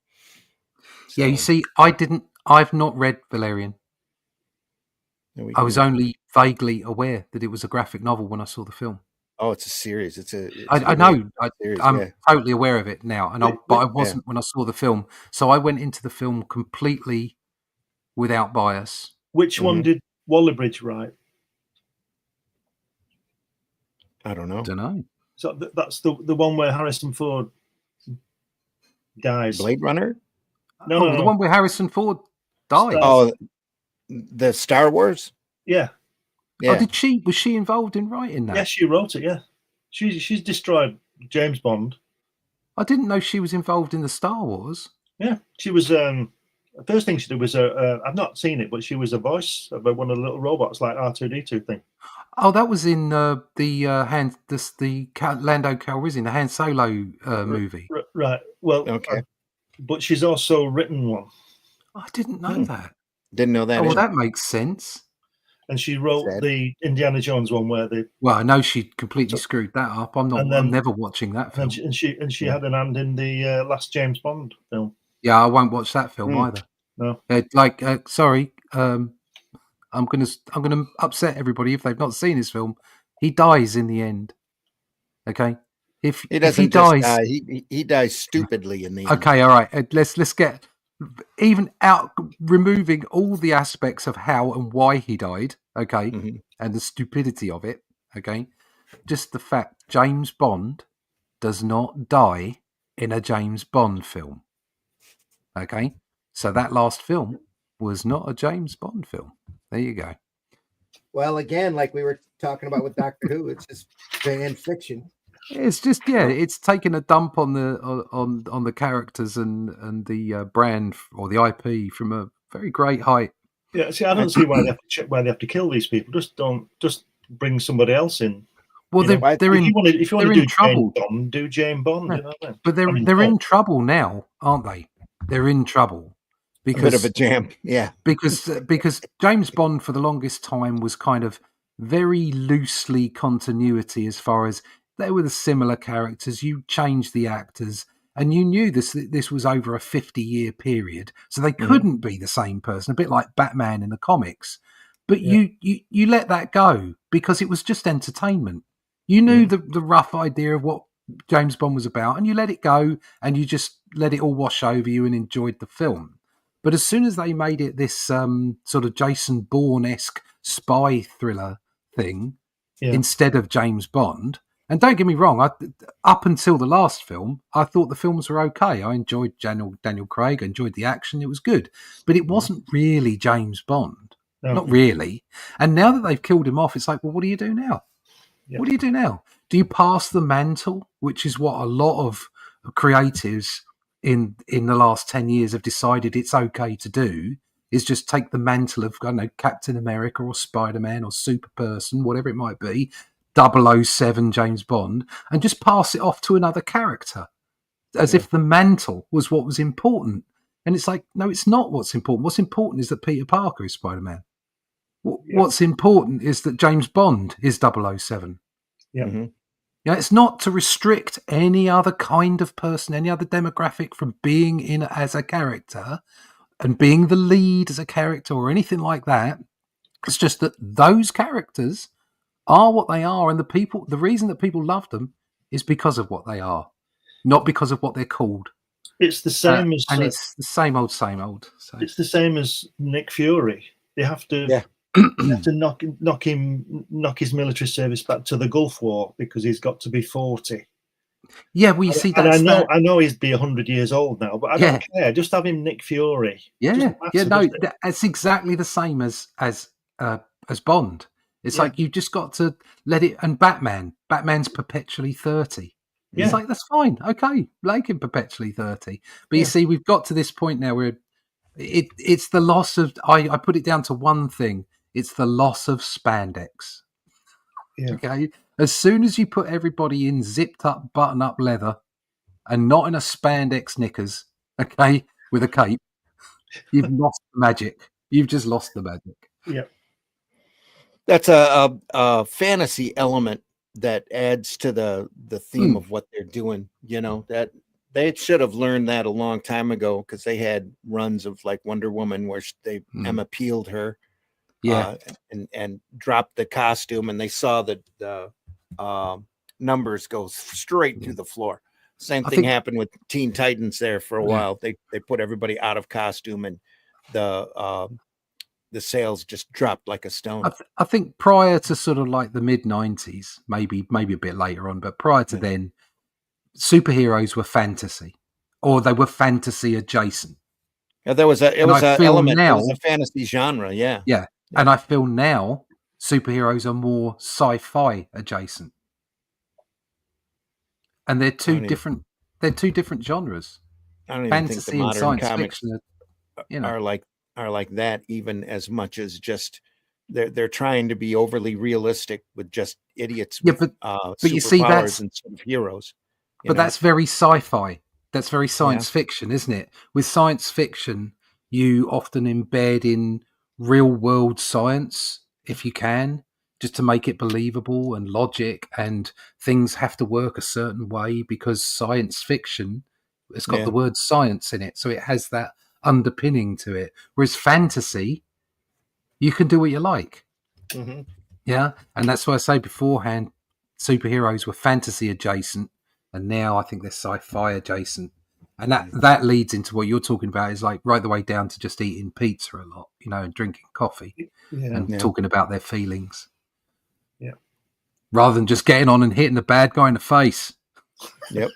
Yeah, you So, see, I've not read Valerian. there we I was go. only vaguely aware that it was a graphic novel when I saw the film. Oh, it's a series. I know. Series, I'm yeah. totally aware of it now, but I wasn't when I saw the film. So I went into the film completely without bias. Which one did Wallerbridge write? I don't know. Don't know. So that's the one where Harrison Ford dies. Blade Runner? No. The one where Harrison Ford died. Oh, the Star Wars? Yeah. Yeah. Oh, was she involved in writing that? Yeah, she wrote it. Yeah, she's destroyed James Bond. I didn't know she was involved in the Star Wars. Yeah, she was. The first thing she did was I've not seen it, but she was a voice of one of the little robots, like R2D2 thing. Oh, that was in the Lando Calrissian, the Han Solo movie. Right. Well, Okay. But she's also written one. I didn't know that. Didn't know that. Oh, well, either. that makes sense. And she wrote Sad. the Indiana Jones one where they. Well, I know she completely screwed that up. I'm never watching that film. And she had an hand in the last James Bond film. Yeah, I won't watch that film either. No. Sorry. I'm gonna upset everybody if they've not seen his film. He dies in the end. Okay. If He doesn't he dies, die. He dies stupidly in the end. okay, all right. Let's get even out removing all the aspects of how and why he died. Okay, and the stupidity of it. Okay, just the fact James Bond does not die in a James Bond film. Okay, so that last film was not a James Bond film. There you go. Well, again, like we were talking about with Doctor Who, it's just fan fiction. It's just it's taking a dump on the characters and the brand or the IP from a very great height. Yeah, see, I don't see why they have to kill these people. Just bring somebody else in. Well, they're in if you want to do trouble. James Bond, do James Bond. Yeah. You know what I mean? But they're in trouble now, aren't they? They're in trouble because A bit of a jam, yeah. Because James Bond for the longest time was kind of very loosely continuity as far as they were the similar characters. You changed the actors, and you knew this was over a 50-year period, so they couldn't be the same person. A bit like Batman in the comics, but you let that go because it was just entertainment. You knew the rough idea of what James Bond was about, and you let it go, and you just let it all wash over you and enjoyed the film. But as soon as they made it this sort of Jason Bourne-esque spy thriller thing instead of James Bond, and don't get me wrong, up until the last film, I thought the films were okay. I enjoyed Daniel Craig, I enjoyed the action, it was good. But it wasn't really James Bond. No. Not really. And now that they've killed him off, it's like, well, what do you do now? Yeah. What do you do now? Do you pass the mantle, which is what a lot of creatives in the last 10 years have decided it's okay to do, is just take the mantle of, I don't know, Captain America or Spider-Man or Super Person, whatever it might be, 007 James Bond, and just pass it off to another character as if the mantle was what was important. And it's like, no, it's not what's important. What's important is that Peter Parker is Spider-Man. What's important is that James Bond is 007. Yeah. Mm-hmm. Yeah, it's not to restrict any other kind of person, any other demographic from being in as a character and being the lead as a character or anything like that. It's just that those characters are what they are, and the reason that people love them is because of what they are, not because of what they're called. It's the same as, and it's the same old. So. It's the same as Nick Fury. They have to. You have to knock his military service back to the Gulf War because he's got to be 40. Yeah, well, you see, and I know he's be 100 years old now, but I don't care. Just have him Nick Fury. Yeah, that's exactly the same as Bond. It's like you've just got to let it. And Batman's perpetually 30. Yeah. It's like, that's fine, okay, make him perpetually 30. But you see, we've got to this point now where it's the loss of. I put it down to one thing. It's the loss of spandex. Yeah. Okay. As soon as you put everybody in zipped up, button up leather and not in a spandex knickers, okay, with a cape, you've lost the magic. You've just lost the magic. Yeah. That's a fantasy element that adds to the theme of what they're doing. You know, that they should have learned that a long time ago, because they had runs of like Wonder Woman where Emma peeled her. Yeah, and dropped the costume, and they saw the numbers go straight through the floor. Same thing happened with Teen Titans there for a while. They put everybody out of costume, and the sales just dropped like a stone. I think prior to sort of like the mid 90s, maybe a bit later on, but prior to then, superheroes were fantasy, or they were fantasy adjacent. Yeah, it was an element. It was a fantasy genre. Yeah. And I feel now superheroes are more sci-fi adjacent, and they're two different genres. I don't even fantasy think the modern and science comics fiction are like that, even as much as just they're trying to be overly realistic with just idiots. But you see, that's instead of heroes. But that's very sci-fi. That's very science fiction, isn't it? With science fiction, you often embed in real world science, if you can, just to make it believable, and logic, and things have to work a certain way because science fiction has got the word science in it, so it has that underpinning to it. Whereas fantasy, you can do what you like. Mm-hmm. Yeah, and that's why I say beforehand, superheroes were fantasy adjacent, and now I think they're sci-fi adjacent. And that leads into what you're talking about, is like right the way down to just eating pizza a lot, and drinking coffee and talking about their feelings. Yeah. Rather than just getting on and hitting the bad guy in the face. Yep.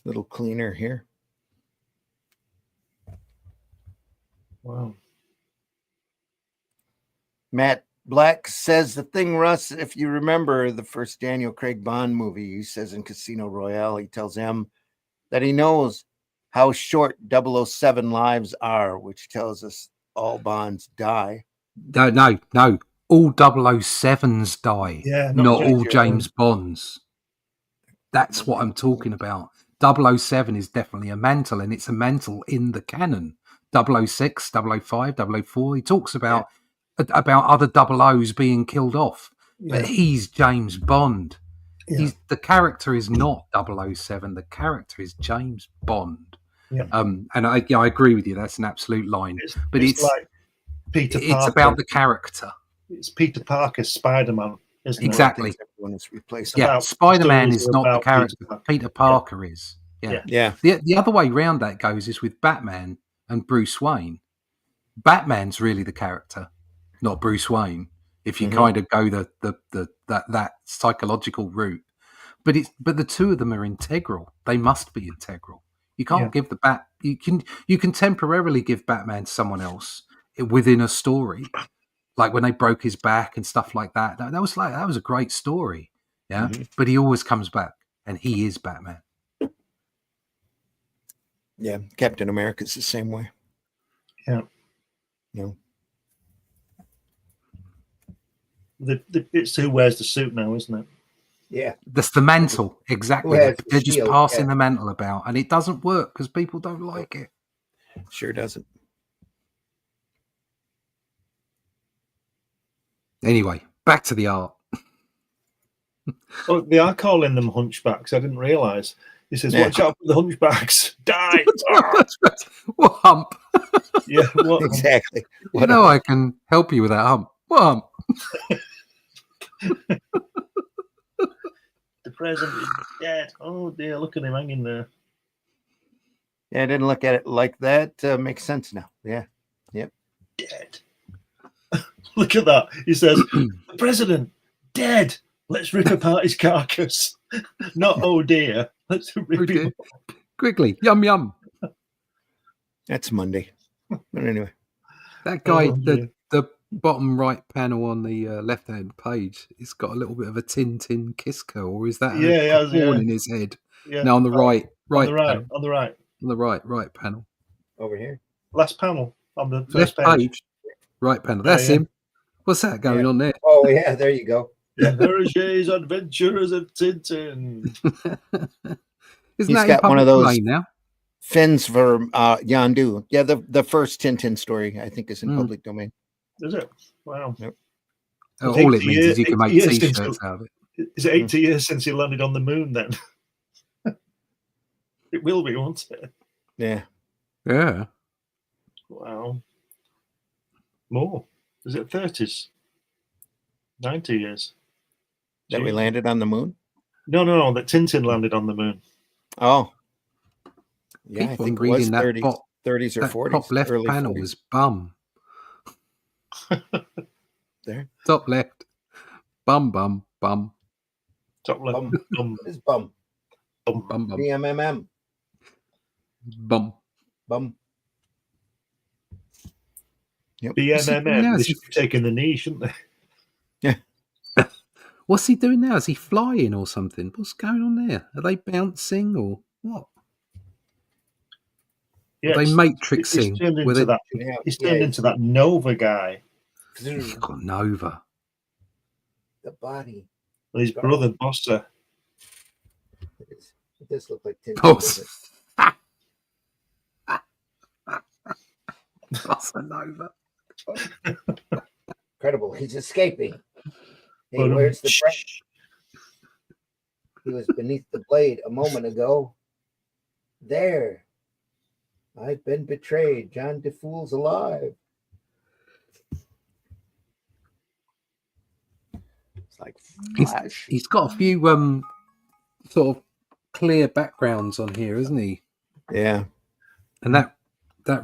Little cleaner here. Wow. Matt Black says the thing, Russ, if you remember the first Daniel Craig Bond movie, he says in Casino Royale, he tells M that he knows how short 007 lives are, which tells us all Bonds die. No. All 007s die, not all James Bonds. That's what I'm talking about. 007 is definitely a mantle, and it's a mantle in the canon. 006, 005, 004, he talks about other 00s being killed off, but he's James Bond. The character is not 007. The character is James Bond. And I agree with you. That's an absolute line. It's like Peter Parker. It's about the character. It's Peter Parker's Spider-Man, isn't exactly. Everyone is replaced. Spider-Man is not the character. Peter Parker is. Yeah. Yeah. The other way round that goes is with Batman and Bruce Wayne. Batman's really the character, not Bruce Wayne. If you Mhm. kind of go that psychological route, but the two of them are integral. They must be integral. You can't give the bat. You can temporarily give Batman to someone else within a story, like when they broke his back and stuff like that. That was a great story. Yeah, Mhm. but he always comes back, and he is Batman. Yeah. Captain America's the same way. Yeah. You know. It's who wears the suit now, isn't it? Yeah. That's the mantle, exactly. Who has the They're just shield, passing yeah. the mantle about, and it doesn't work because people don't like it. Sure doesn't. Anyway, back to the art. Oh, they are calling them hunchbacks. I didn't realise. He says, Yeah. "Watch out for the hunchbacks! Die!" What hump? Yeah, what? Exactly. You know I can help you with that hump. What hump? The president is dead. Oh dear, look at him hanging there. Yeah, I didn't look at it like that. Makes sense now. Yeah. Dead. Look at that. He says, "The president dead. Let's rip apart his carcass." Not oh dear. Let's rip him Okay. Quickly, yum yum. That's Monday. But anyway. That guy, Oh, dear. the bottom right panel on the left hand page, it's got a little bit of a Tintin kiss curl, or is that Yeah, he a has, horn yeah. in his head? Yeah. No, on the right On the right. panel. On the right. On the right panel. Over here. Last panel on the Left first page. page, right panel. Yeah, That's yeah. him. What's that going Yeah. on there? Oh, yeah. There you go. Hergé's Adventures of Tintin. Isn't He's that in got one public of those domain now? fins for Yondu. Yeah, the first Tintin story, I think, is in Mm. public domain. Is it? Wow. Yep. It's All it 80 means is you can make 80 years since T-shirts out of it. Is it 80 years since he landed on the moon then? It will be, won't it? Yeah. Yeah. Wow. More. Is it 30s? 90 years? That we landed on the moon? No, that Tintin landed on the moon. Oh. Yeah, I Keep on think it was reading that 30s or that 40s. top left early panel 40s. was bum. There. Top left. Bum. Top left. Bum. Bum. It's bum. Bum. Bum. BMMM. Bum. Bum. Yep. BMMM. Now They is he- should be taking the knee, shouldn't they? What's he doing now? Is he flying or something? What's going on there? Are they bouncing or what? Are they Yes. matrixing? He's turned Were into they- that. Yeah, He's yeah, turned into that Nova guy. He's got Nova. The body. His brother Bossa. It does look like Tintin. Oh, doesn't Bossa Nova. it? Incredible. He's escaping. Hey, But, where's the friend? He was beneath the blade a moment ago. There. I've been betrayed. John DeFool's alive. It's like Flash. He's got a few sort of clear backgrounds on here, isn't he? Yeah. And that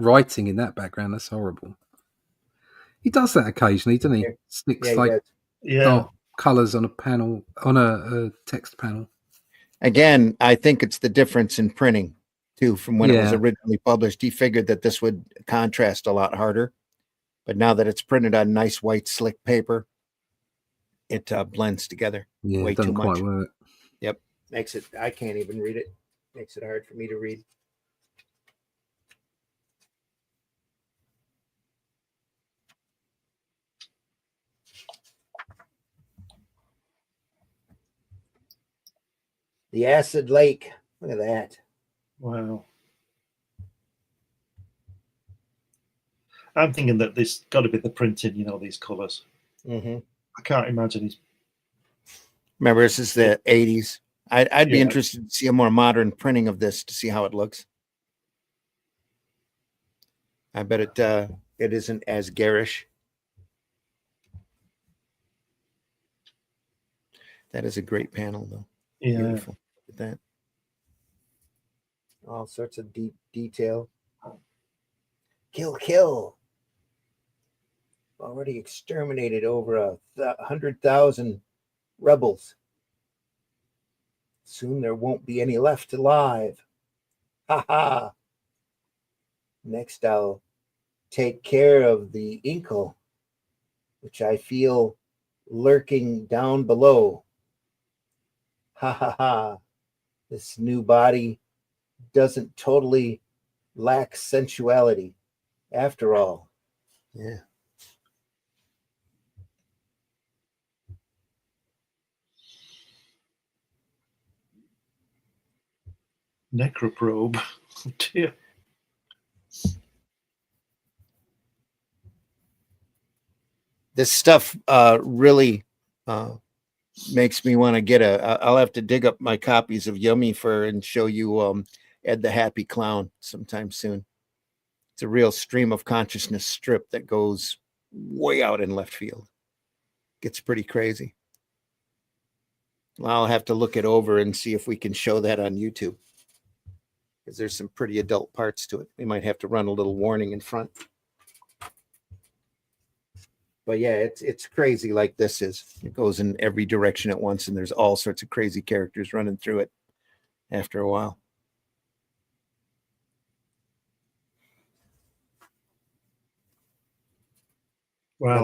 writing in that background, that's horrible. He does that occasionally, doesn't he? Yeah. Sticks Yeah, he like does. Yeah. dark colours on a panel, on a text panel. Again, I think it's the difference in printing too from when it was Yeah. originally published. He figured that this would contrast a lot harder, but now that it's printed on nice white slick paper, it blends together. Yeah, Way it doesn't too quite much. work. Makes it, I can't even read it. Makes it hard for me to read. The acid lake. Look at that. Wow. I'm thinking that this got to be the printing, these colours. Mm-hmm. I can't imagine he's. Remember, this is the 80s. I'd be Yeah. interested to see a more modern printing of this to see how it looks. I bet it isn't as garish. That is a great panel, though. Yeah. Beautiful. Look at that. All sorts of deep detail. Kill. Already exterminated over 100,000 rebels. Soon there won't be any left alive. Ha ha. Next I'll take care of the Incal, which I feel lurking down below. Ha ha ha. This new body doesn't totally lack sensuality after all. Yeah. Necroprobe. Oh dear. This stuff really makes me want to get I'll have to dig up my copies of Yummy Fur and show you Ed the Happy Clown sometime soon. It's a real stream of consciousness strip that goes way out in left field. Gets pretty crazy. I'll have to look it over and see if we can show that on YouTube, because there's some pretty adult parts to it. We might have to run a little warning in front. But yeah, it's crazy like this is. It goes in every direction at once, and there's all sorts of crazy characters running through it after a while. Wow,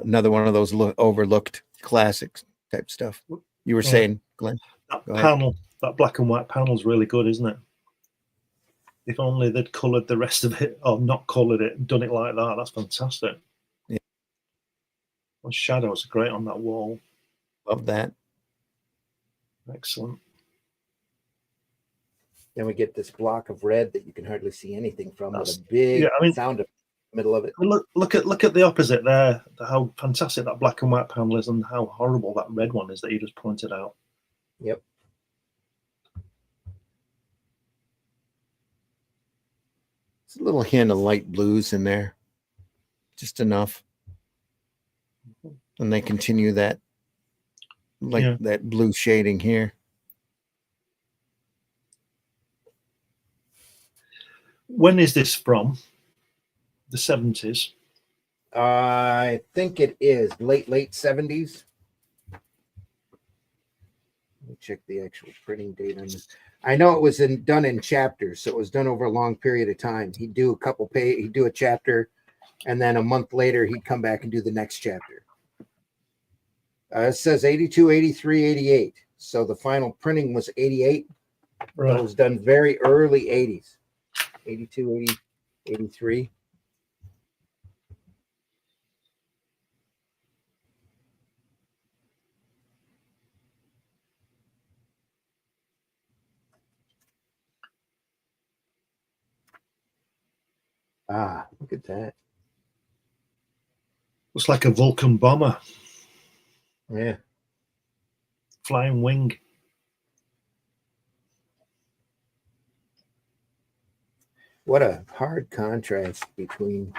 another one of those overlooked classics type stuff. You were saying, Glenn? That panel, that black and white panel is really good, isn't it? If only they'd coloured the rest of it, or not coloured it, done it like that. That's fantastic. Yeah. Those shadows are great on that wall. Love that. Excellent. Then we get this block of red that you can hardly see anything from, with a big sound in the middle of it. Look at the opposite there. How fantastic that black and white panel is, and how horrible that red one is that you just pointed out. Yep. There's a little hint of light blues in there, just enough, and they continue that, that blue shading here. When is this from? The 70s? I think it is late 70s. Let me check the actual printing date on this. I know it was done in chapters, so it was done over a long period of time. He'd do he'd do a chapter, and then a month later he'd come back and do the next chapter. It says 82, 83, 88. So the final printing was 88. Right. It was done very early 80s. 82, 80, 83. Ah, look at that. Looks like a Vulcan bomber. Yeah. Flying wing. What a hard contrast between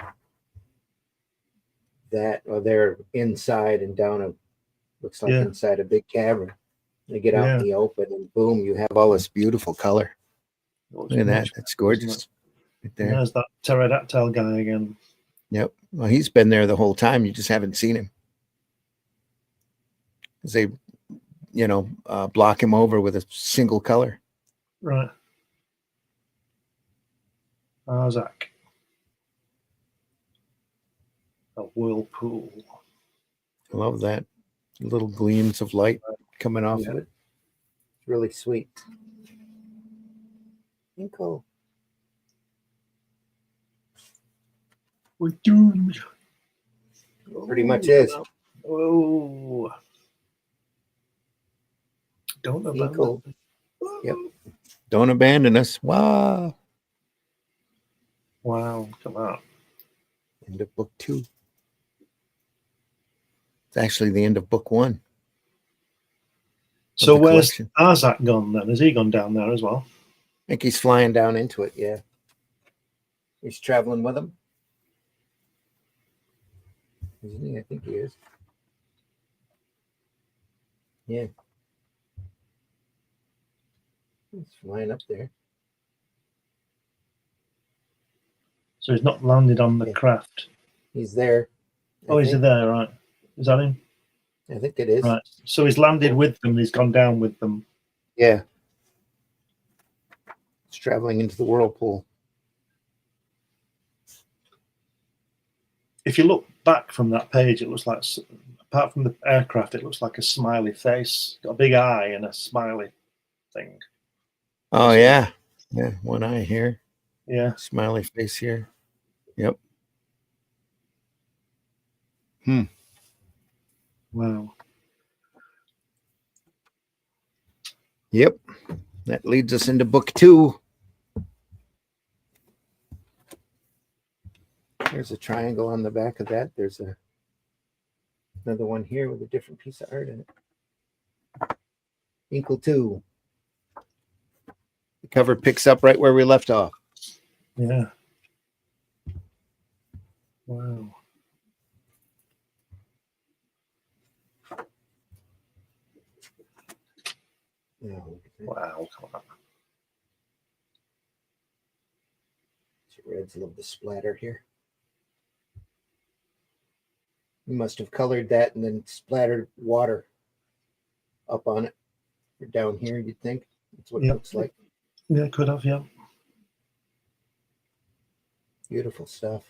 that, or they're inside and down a, looks like inside a big cavern. They get out in the open, and boom, you have all this beautiful color. Look at that. That's gorgeous. Right there. There's that pterodactyl guy again. Yep. Well, he's been there the whole time. You just haven't seen him. Because they, block him over with a single color. Right. Arzak. A whirlpool. I love that. Little gleams of light coming off of it. It's really sweet. Incal. We're doomed. Pretty much is. Oh. Don't abandon us. Yep. Don't abandon us. Wow. Wow. Come on. End of book 2. It's actually the end of book 1. So where's Arzak gone then? Has he gone down there as well? I think he's flying down into it, yeah. He's traveling with him. Isn't he? I think he is. Yeah. He's flying up there. So he's not landed on the Yeah. craft. He's there. Oh, is he there? Right. Is that him? I think it is. Right. So he's landed with them. He's gone down with them. Yeah. It's traveling into the whirlpool. If you look back from that page, it looks like, apart from the aircraft, it looks like a smiley face. Got a big eye and a smiley thing. Oh, yeah. Yeah. One eye here. Yeah. Smiley face here. Yep. Wow. Yep. That leads us into book 2. There's a triangle on the back of that. There's another one here with a different piece of art in it. Incal 2. The cover picks up right where we left off. Yeah. Wow. Wow. Come on. Reds love the splatter here. You must have colored that and then splattered water up on it or down here, you'd think. That's what it looks like. Yeah, could have, yeah. Beautiful stuff.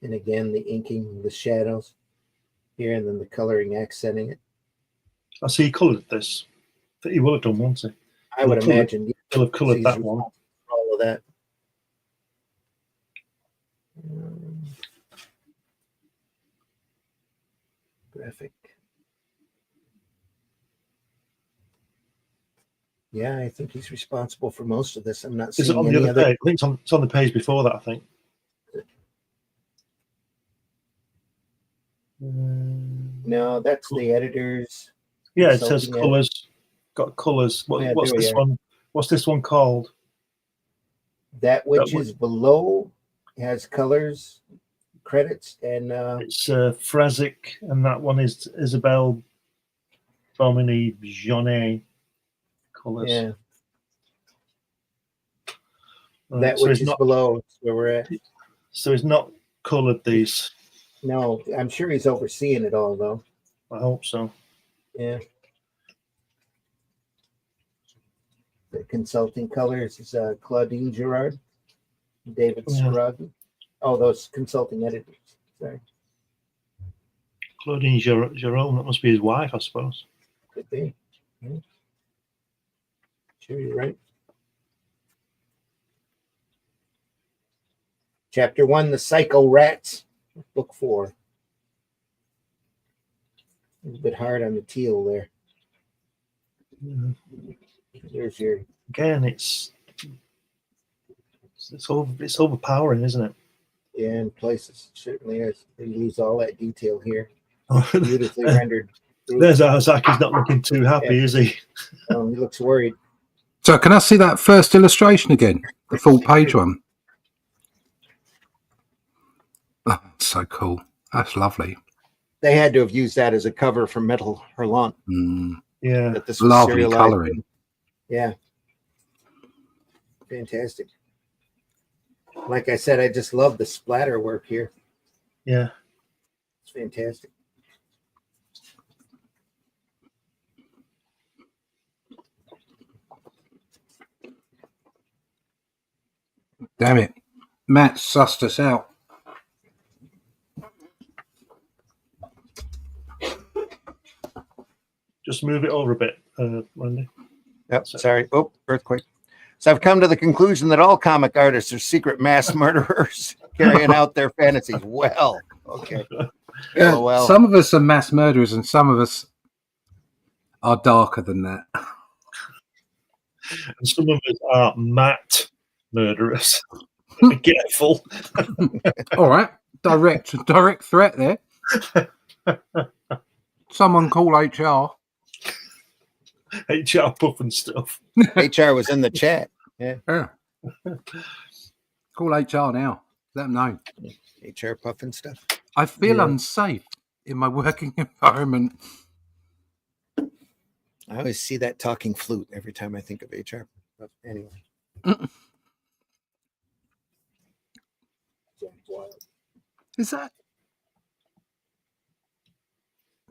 And again, the inking, the shadows here, and then the coloring accenting it. I see he coloured this. He will have done, won't he? I would imagine He'll have coloured that one. All of that. Graphic. Yeah, I think he's responsible for most of this. I'm not seeing Is it on the any other other. page? I think it's on the page before that, I think. No, that's the editors. Yeah, it says Consulting colours. Got colours. Yeah, What's there we this are. one? What's this one called? That which That is below has colors, credits, and It's Frazic, and that one is Isabelle Bomini Jaunet. Colours. yeah, Right, that so which he's is not, below is where we're at. so he's not coloured these. No, I'm sure he's overseeing it all, though. I hope so. Yeah. The consulting colors is Claudine Gerard, David Yeah. Siragi. Oh, those consulting editors. Sorry, Claudine Jerome, that must be his wife, I suppose. could be. Yeah. Sure, you're right. Chapter 1, The Psycho Rats, book 4. It's a bit hard on the teal there. Yeah. There's your. Again, it's overpowering, isn't it? Yeah, in places, it certainly is. They lose all that detail here. Beautifully rendered. There's Isaac. He's not looking too happy, is he? He looks worried. So can I see that first illustration again? The full page one. Oh, so cool. That's lovely. They had to have used that as a cover for Metal Hurlant. Yeah. That this was Lovely serialized. colouring. Yeah. Fantastic. Like I said, I just love the splatter work here. Yeah. It's fantastic. Damn it. Matt sussed us out. Just move it over a bit, Randy. Yep, sorry. Oh, earthquake. So I've come to the conclusion that all comic artists are secret mass murderers carrying out their fantasies. Well, okay. Yeah, well. Some of us are mass murderers and some of us are darker than that. And some of us are Matt murderers. Be careful. All right. Direct threat there. Someone call HR. HR puff and stuff. HR was in the chat. Yeah. Call HR now. Let them know. HR puff and stuff. I feel unsafe in my working environment. I always see that talking flute every time I think of HR. But anyway. Is that?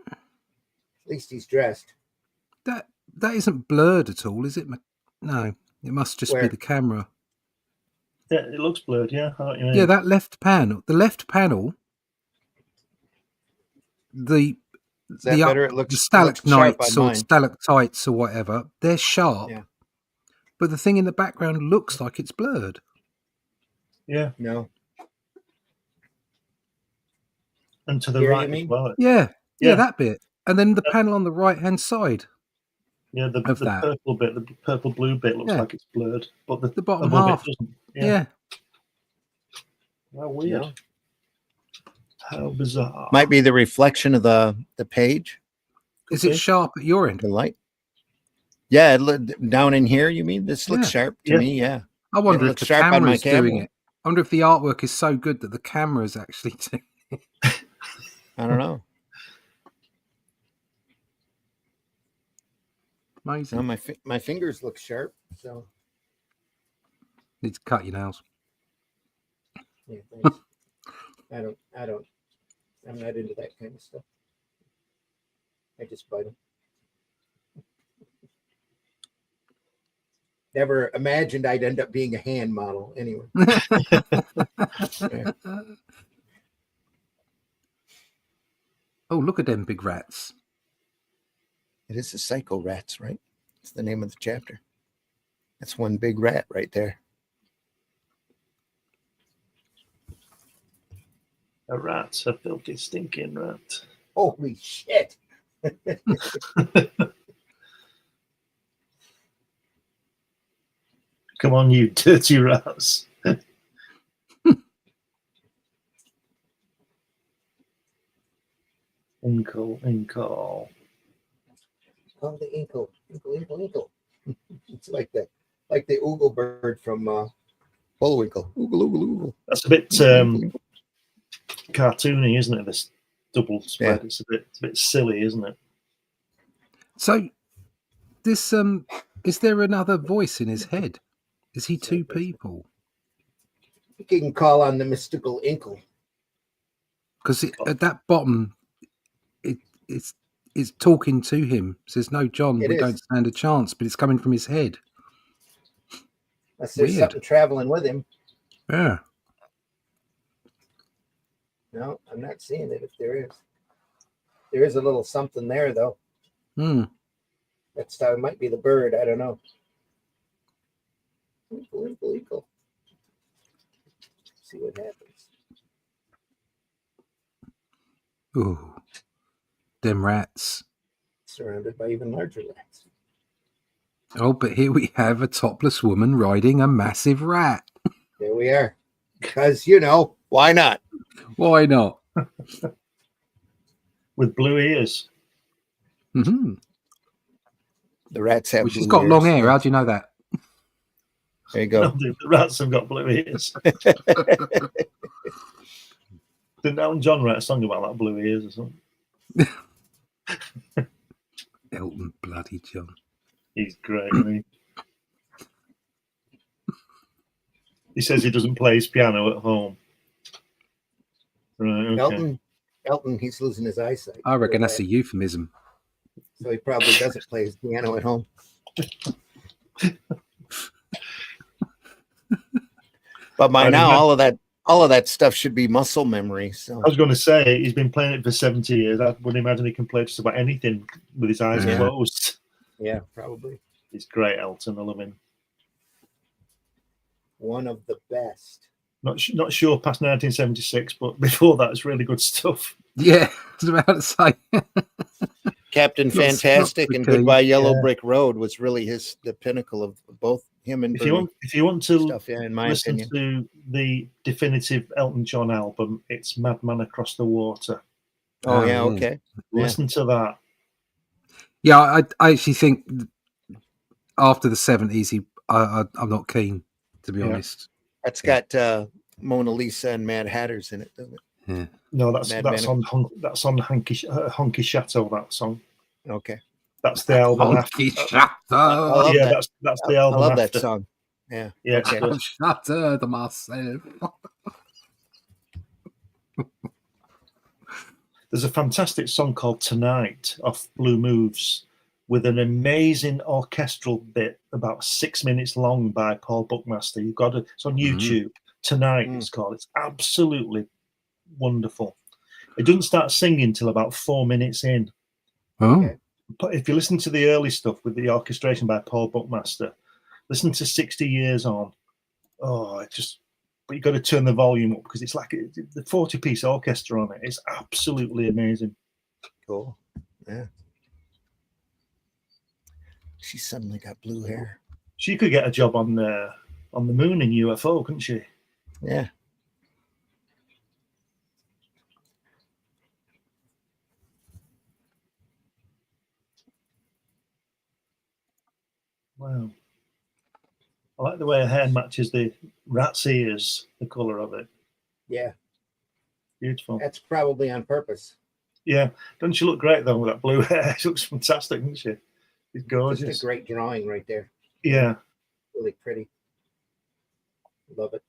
At least he's dressed. That isn't blurred at all, is it? No, it must just be Where? the camera. Yeah, it looks blurred. Yeah, I know what you mean. Yeah, that left panel. The left panel. The Is that better? It looks the sharp stalagmites on or mine. stalactites or whatever. They're sharp, Yeah. but the thing in the background looks like it's blurred. Yeah, No. and to the Here, you right as mean? well. Yeah, Yeah. that bit, and then the panel on the right hand side. Yeah, the Of that. purple bit, the purple blue bit looks Yeah. like it's blurred, but the bottom above half. it doesn't. Yeah. How weird. No. How bizarre. Might be the reflection of the page, Is it sharp at your end? the light. Yeah, down in here, you mean? This looks Yeah. sharp to Yeah. me, yeah. I wonder It if looks the sharp on camera my is doing camera. it. I wonder if the artwork is so good that the camera is actually doing it. I don't know. Amazing. No, my fingers look sharp, so Need to cut your nails. yeah, thanks. I'm not into that kind of stuff. I just bite them. Never imagined I'd end up being a hand model anyway. Oh, look at them big rats. It is the Psycho Rats, right? It's the name of the chapter. That's one big rat right there. A rat, a filthy, stinking rat. Holy shit. Come on, you dirty rats. Incal. Oh, the Incal. It's like the oogle bird from Bullwinkle. Oogle. That's a bit cartoony, isn't it? This double spread. Yeah. It's a bit silly, isn't it? So, this is there another voice in his head? Is he two people? You can call on the mystical Incal. Because at that bottom, it's talking to him. It says, "No, John, It we is. don't stand a chance," but it's coming from his head. Unless there's Weird. something traveling with him. Yeah. No, I'm not seeing it if there is. There is a little something there, though. That's it might be the bird. I don't know. Incal. See what happens. Ooh, them rats. Surrounded by even larger rats. Oh, but here we have a topless woman riding a massive rat. There we are. Because, why not? Why not? With blue ears. Mm-hmm. The rats have Well, she's blue got long ears. hair. How do you know that? There you go. The rats have got blue ears. Didn't Elton John write a song about that blue ears or something? Elton bloody John. He's great, isn't he? He says he doesn't play his piano at home. Right, okay. Elton, he's losing his eyesight. I reckon that's a euphemism. So he probably doesn't play his piano at home. But by now, all of that stuff should be muscle memory. So I was going to say he's been playing it for 70 years. I wouldn't imagine he can play just about anything with his eyes Yeah. closed. yeah, probably He's great, Elton. I love him. one of the best. Not sure past 1976, but before that, it's really good stuff. Yeah, I was about to say. Captain Not Fantastic and okay. Goodbye Yellow Yeah. Brick Road was really the pinnacle of both him and If you want to stuff. Yeah, in my listen opinion. to the definitive Elton John album, it's Madman Across the Water. Oh Oh, yeah, yeah. okay. Yeah. Listen to that. Yeah, I actually think after the 70s, I'm not keen, to be Yeah. honest. That's got Mona Lisa and Mad Hatters in it, doesn't it? Yeah. No, that's Madman. on Honky Chateau. That song. Okay. That's the album Monkey after. shutter. love Yeah, that. that's the I album love after. that song. Yeah. Yeah, it's Okay. good. I've shuttered myself. There's a fantastic song called Tonight off Blue Moves with an amazing orchestral bit about 6 minutes long by Paul Buckmaster. You've got it. It's on YouTube. Tonight it's called. It's absolutely wonderful. It doesn't start singing till about 4 minutes in. Oh, Okay. But if you listen to the early stuff with the orchestration by Paul Buckmaster, listen to 60 Years On. Oh, it just, but you've got to turn the volume up because it's like the 40-piece orchestra on it. It's absolutely amazing. Cool. Yeah. She suddenly got blue hair. She could get a job on the moon in UFO, couldn't she? Yeah. Wow. I like the way her hair matches the rat's ears, the colour of it. Yeah. Beautiful. That's probably on purpose. Yeah. Doesn't she look great, though, with that blue hair? She looks fantastic, doesn't she? She's gorgeous. Just a great drawing right there. Yeah. Really pretty. Love it.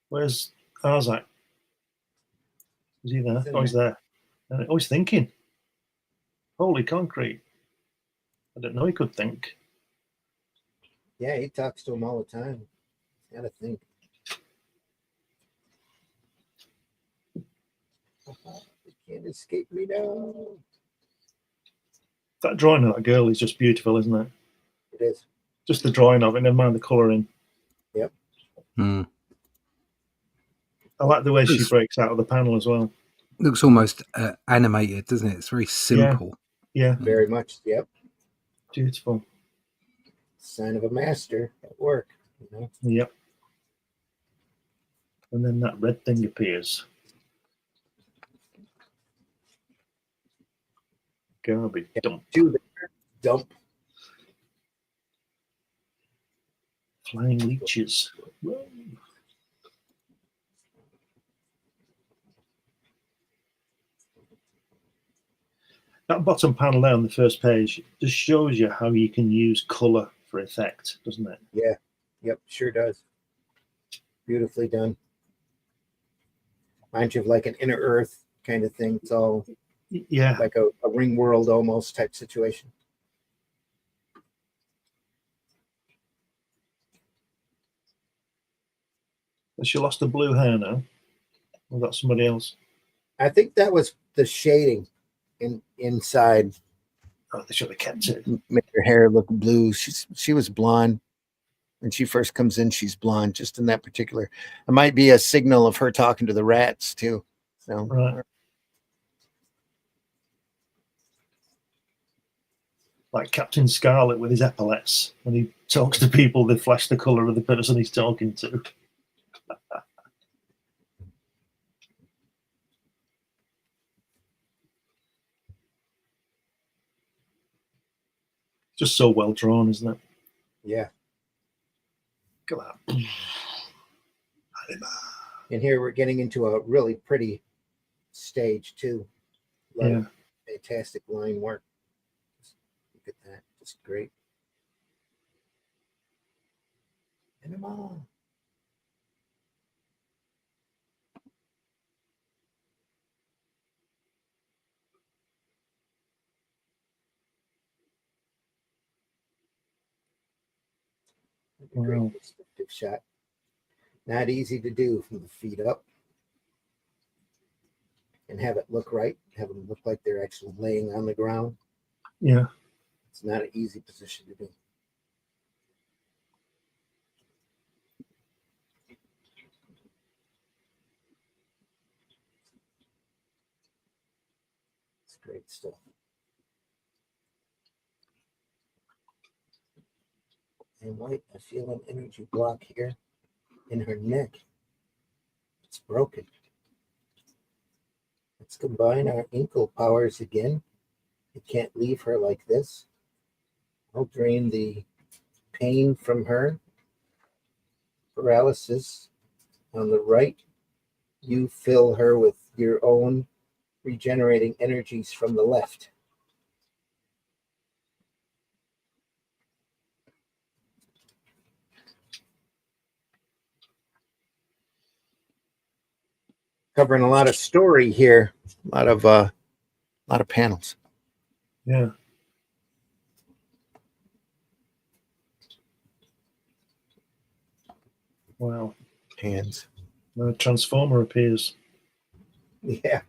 Where's Arzak? Is he there? He's in Oh, he's there. Oh, he's thinking. Holy concrete. I didn't know he could think. Yeah, he talks to him all the time. Gotta think. You can't escape me now. That drawing of that girl is just beautiful, isn't it? It is. Just the drawing of it, never mind the colouring. Yep. Hmm. I like the way she breaks out of the panel as well. Looks almost animated, doesn't it? It's very simple. Yeah, Very much. Yep. beautiful. Sign of a master at work. You know. Yep. And then that red thing appears. Garbage dump. Do the dump. Flying leeches. Whoa. That bottom panel there on the first page just shows you how you can use colour for effect, doesn't it? Yeah. Yep. Sure does. Beautifully done. Reminds you of like an inner earth kind of thing. It's all Yeah. like a ring world almost type situation. Has she lost her blue hair now? Or that's somebody else? I think that was the shading inside. Oh, they should have kept it. Made her hair look blue. She was blonde. When she first comes in, she's blonde, just in that particular. It might be a signal of her talking to the rats too. So Right. Like Captain Scarlet with his epaulets. When he talks to people, they flash the colour of the person he's talking to. Just so well drawn, isn't it? yeah. Look at that. And here we're getting into a really pretty stage too. Yeah. Fantastic line work. Look at that. Just great. Anima. A great Wow. perspective shot. Not easy to do from the feet up. And have it look right. Have them look like they're actually laying on the ground. Yeah. It's not an easy position to be. It's great stuff. And white, I feel an energy block here in her neck. It's broken. Let's combine our Incal powers again. It can't leave her like this. I'll drain the pain from her. Paralysis on the right. You fill her with your own regenerating energies from the left. Covering a lot of story here, a lot of panels. Yeah. Wow. Hands. The Transformer appears. Yeah.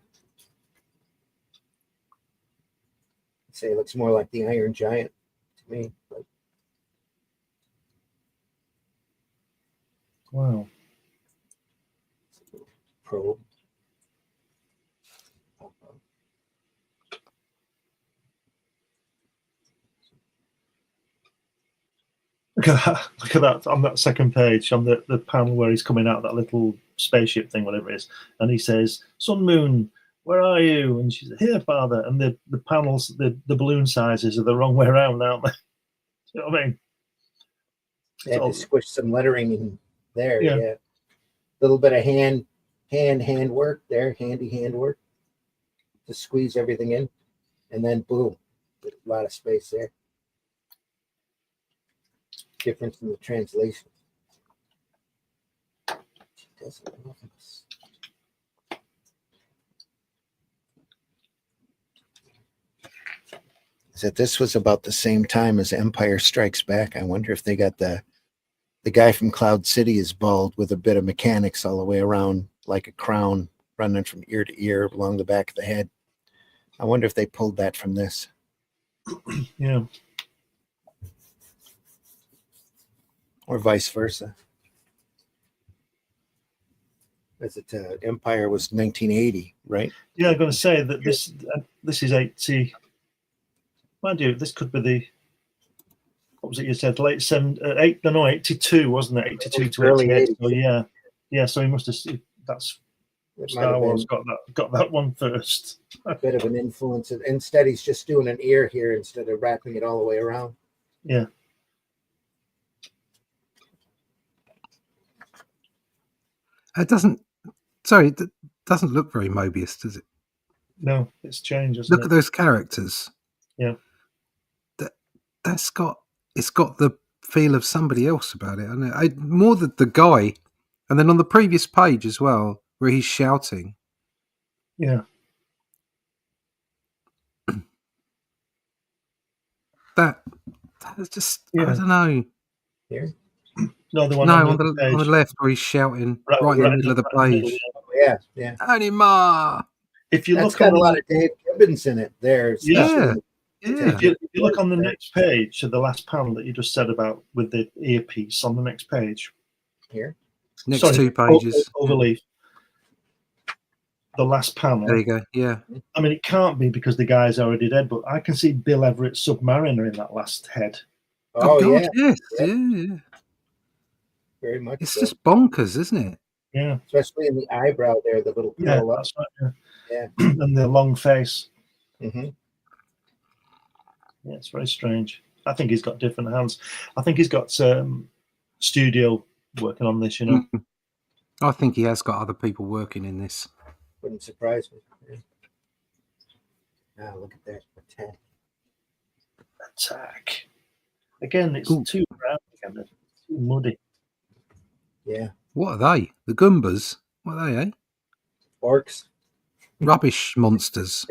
I'd say it looks more like the Iron Giant to me. But Wow. probe. Look at that. Look at that on that second page, on the panel where he's coming out, that little spaceship thing, whatever it is. And he says, Sun Moon, where are you? And she says, here, father. And the panels, the balloon sizes are the wrong way around, aren't they? You know what I mean? They had to squish some lettering in there. Yeah. Yeah. Little bit of hand work there, handy hand work to squeeze everything in. And then boom, a lot of space there. Difference in the translation. Is that this was about the same time as Empire Strikes Back? I wonder if they got the guy from Cloud City is bald with a bit of mechanics all the way around, like a crown running from ear to ear along the back of the head. I wonder if they pulled that from this. Yeah. Or vice versa. As it Empire was 1980, right? Yeah, I'm going to say that this is 80. Mind you, this could be the, what was it you said, late 82, wasn't it? 82 to Early 88. 80s. So yeah, so he must have, that's Star Wars got that one first. A bit of an influence. Instead, he's just doing an ear here instead of wrapping it all the way around. Yeah. It doesn't look very Moebius, does it? No, it's changed. Look at those characters. Yeah. It's got the feel of somebody else about it. More the guy, and then on the previous page as well, where he's shouting. Yeah. That's just, I don't know. Here? No, the one on the left where he's shouting right in the middle of the page. Yeah. Anima. If you That's look got on a lot of Dave Gibbons in it there. Yeah. If you look on the next page, so the last panel that you just said about with the earpiece on the next page. Here. Next 2 pages. Overleaf. The last panel. There you go. Yeah. I mean, it can't be because the guy's already dead, but I can see Bill Everett Submariner in that last head. Oh God, yeah. Yes. Yeah. Very much. It's just bonkers, isn't it? Yeah. Especially in the eyebrow there, the little curl up. That's right. Yeah. And the long face. Mm-hmm. Yeah, it's very strange. I think he's got different hands. I think he's got studio working on this, you know. I think he has got other people working in this. Wouldn't surprise me. Yeah. Ah, look at that Attack. Again, it's too brown again. It's too muddy. Yeah. What are they? The Goombas? What are they, eh? Orcs. Rubbish monsters.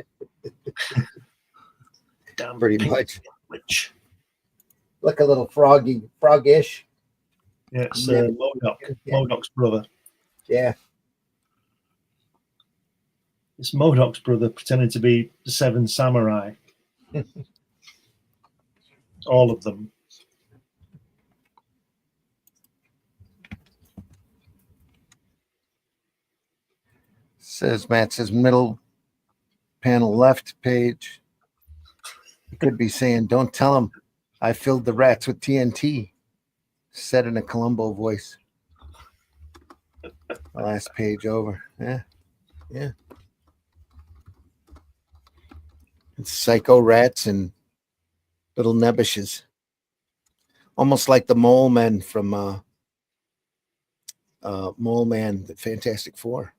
Damn, Pretty much. Witch. Look a little froggish. Yeah, it's Yeah. Modoc's brother. Yeah. It's Modoc's brother pretending to be the 7 samurai. All of them. Matt says middle panel left page. He could be saying, don't tell him I filled the rats with TNT. Said in a Columbo voice. The last page over. Yeah. It's psycho rats and little nebbishes. Almost like the mole men from Mole Man, the Fantastic Four.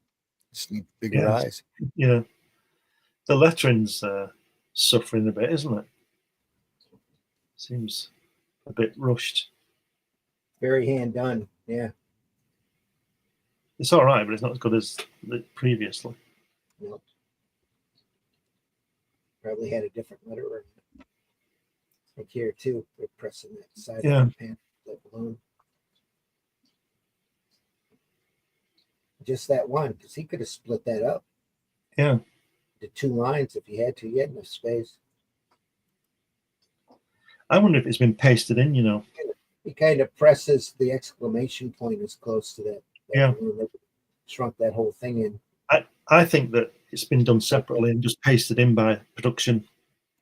Just need bigger eyes. Yeah. The lettering's suffering a bit, isn't it? Seems a bit rushed. Very hand done. Yeah. It's all right, but it's not as good as previously. No. Probably had a different letterer. Like here too, we're pressing that side Yeah. of the pan, that balloon. Just that one, because he could have split that up. Yeah. The 2 lines if he had to. He had enough space. I wonder if it's been pasted in, you know. He kind of presses the exclamation point as close to that Yeah. balloon that shrunk that whole thing in. I think that it's been done separately and just pasted in by production.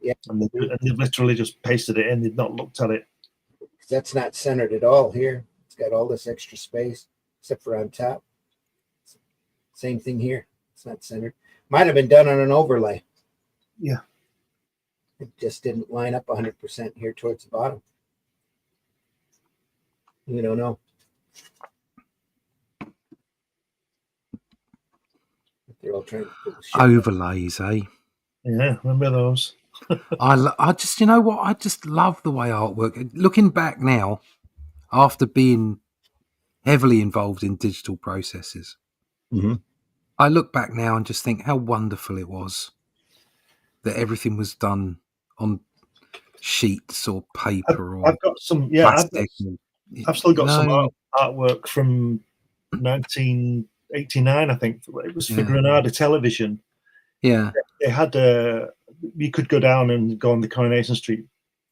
Yeah. And they've literally just pasted it in. They've not looked at it. That's not centered at all here. It's got all this extra space except for on top. Same thing here. It's not centered. Might have been done on an overlay. Yeah. It just didn't line up 100% here towards the bottom. You don't know. They're all trying to put the shit Overlays, eh? Yeah, remember those? I just, you know what? I just love the way artwork. Looking back now, after being heavily involved in digital processes, Mhm. I look back now and just think how wonderful it was that everything was done on sheets or paper or I've got some. Yeah, plastic. I've still got some No. artwork from 1989. I think it was for Yeah. Granada Television. Yeah. They had you could go down and go on the Coronation Street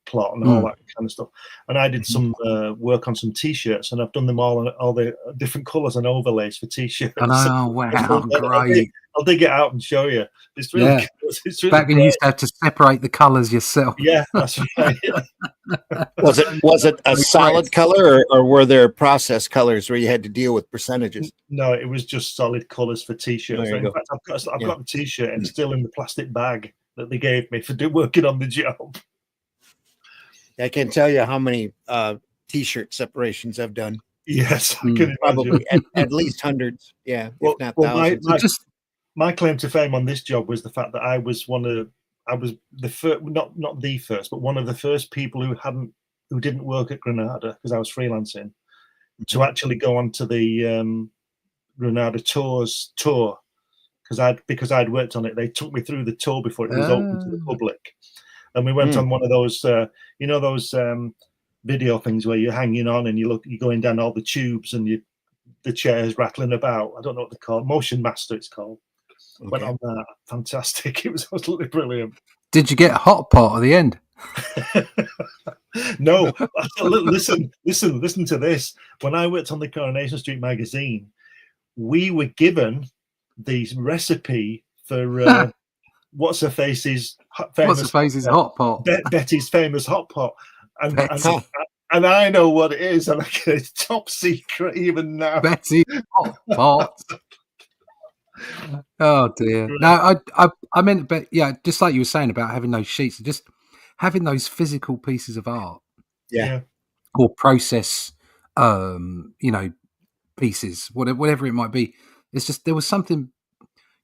plot and all that kind of stuff. And I did some work on some T-shirts, and I've done them all the different colours and overlays for T-shirts. I know. Wow, great. I'll dig it out and show you. It's really Yeah. good. It's really Back when you great. used to have to separate the colours yourself. Yeah, that's right. Was it a solid color or were there process colors where you had to deal with percentages? No, it was just solid colours for T-shirts. There you In go. fact, I've got the T-shirt and it's still in the plastic bag that they gave me for working on the job. I can't tell you how many T-shirt separations I've done. Yes, I can Probably imagine. at least hundreds. Yeah, Well, if not well, thousands. my claim to fame on this job was the fact that I was the first, not the first, but one of the first people who didn't work at Granada because I was freelancing to actually go on to the Granada tour because I'd worked on it. They took me through the tour before it was open to the public, and we went on one of those those video things where you're hanging on and you're going down all the tubes and the chairs rattling about. I don't know what they're called. Motion Master, it's called. Okay. Went on that. Fantastic. It was absolutely brilliant. Did you get a hot pot at the end? No, listen to this. When I worked on the Coronation Street magazine, we were given the recipe for what's her face's famous hot pot? Betty's famous hot pot, and I know what it is, and it's top secret even now. Betty hot pot. Oh dear. No, I meant, but yeah, just like you were saying about having those sheets, just having those physical pieces of art, Yeah. or process, pieces, whatever it might be. It's just there was something.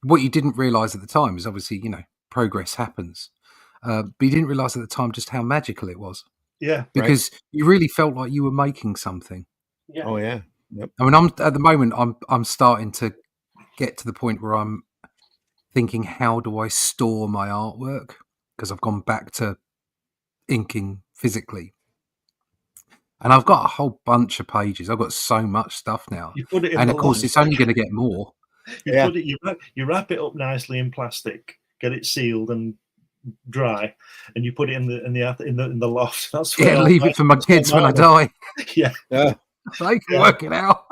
What you didn't realize at the time is obviously progress happens, but you didn't realize at the time just how magical it was. Yeah, because you really felt like you were making something. Yeah. Oh yeah. Yep. I mean, at the moment, I'm starting to get to the point where I'm thinking, how do I store my artwork? Because I've gone back to inking physically, and I've got a whole bunch of pages. I've got so much stuff now, You put it in and the of course, loft. it's only going to get more. You wrap it up nicely in plastic, get it sealed and dry, and you put it in the loft. That's where Leave it for my kids when I die. Yeah. They can work it out.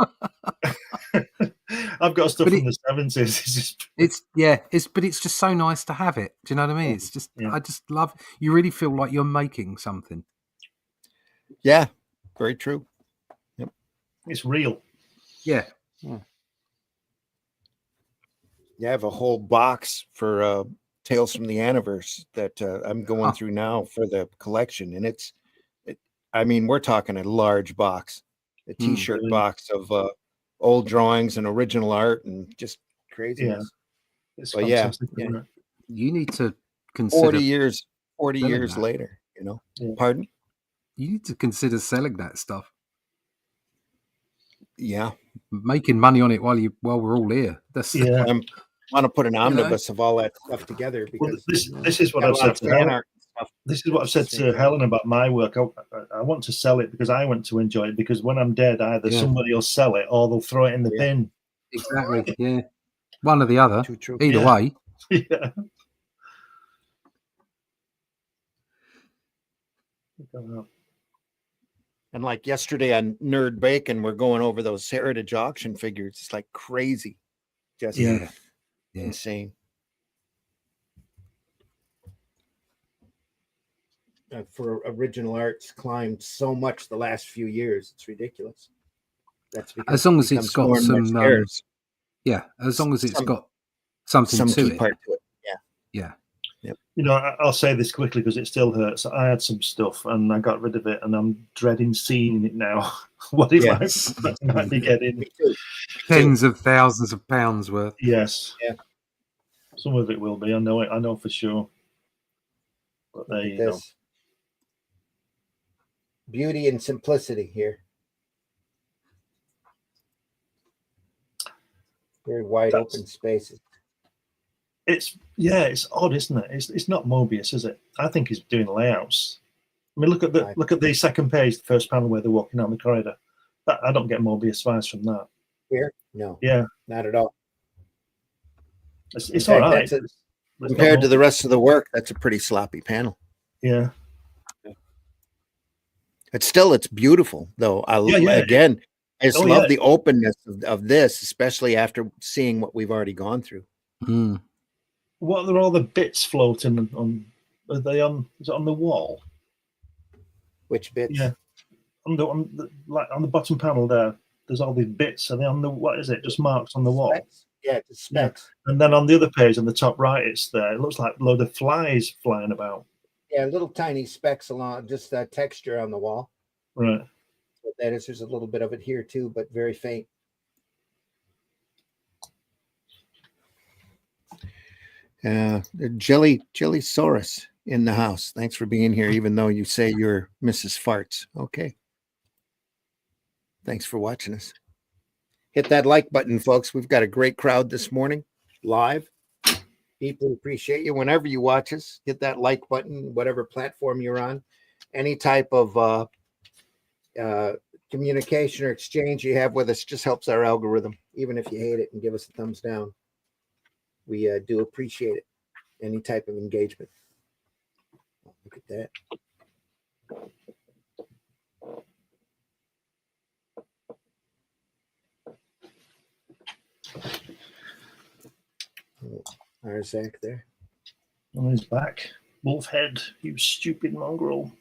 I've got stuff from the 70s. But it's just so nice to have it. Do you know what I mean? It's just I just love. You really feel like you're making something. Yeah, very true. Yep, it's real. Yeah. I have a whole box for Tales from the Aniverse that I'm going through now for the collection, and I mean, we're talking a large box, a T-shirt box of old drawings and original art and just craziness. It's but fantastic. You need to 40 consider. years selling that. later, you know. Yeah. Pardon? You need to consider selling that stuff, Yeah. making money on it while we're all here. That's Yeah. I want to put an know? omnibus of all that stuff together Well, because this is what got a I've lot said of to fan Helen. art and stuff. This is what I've said That's to fantastic. Helen about my work. I want to sell it because I want to enjoy it. Because when I'm dead, either Yeah. somebody will sell it or they'll throw it in the Yeah. bin. exactly. Yeah, one or the other. Too true. Either Yeah. way. Yeah. And like yesterday on Nerd Bacon, we're going over those Heritage auction figures. It's like crazy. Just Yeah. insane. For original arts climbed so much the last few years. It's ridiculous. That's because As long as it it's becomes got more and more some, scarce. yeah. As long as it's Some- got something Some to key it. part to it. Yeah. You know, I'll say this quickly because it still hurts. I had some stuff and I got rid of it, and I'm dreading seeing it now. What it Yeah. might be getting. Me too. Tens of thousands of pounds worth. Yes. Yeah. Some of it will be. I know it. I know for sure. But there Look at you go. this. Beauty and simplicity here. Very wide That's- open spaces. It's odd, isn't it? It's not Mobius, is it? I think he's doing layouts. I mean, look at the second page, the first panel where they're walking down the corridor. I don't get Mobius vibes from that. Here? No, Yeah, not at all. it's In all fact, right. that's It's compared not to the rest of the work, that's a pretty sloppy panel. Yeah, It's beautiful though. Yeah. Again, I just Oh, love yeah. the openness of this, especially after seeing what we've already gone through. Mm. what are all the bits floating on? Are they on? Is it on the wall? Which bits? Yeah, on the bottom panel there. There's all these bits. Are they on the? What is it? Just marks on the wall. Specs. Yeah, it's specs. And then on the other page, on the top right, it's there. It looks like a load of flies flying about. Yeah, little tiny specks along, just that texture on the wall. Right. What that is, there's a little bit of it here too, but very faint. Jellysaurus in the house. Thanks for being here, even though you say you're Mrs. Farts. Okay. Thanks for watching us. Hit that like button, folks. We've got a great crowd this morning, live. Deeply appreciate you. Whenever you watch us, hit that like button, whatever platform you're on. Any type of communication or exchange you have with us just helps our algorithm, even if you hate it, and give us a thumbs down. We do appreciate it. Any type of engagement. Look at that. Our Zach there. On his back. Wolf head, you stupid mongrel.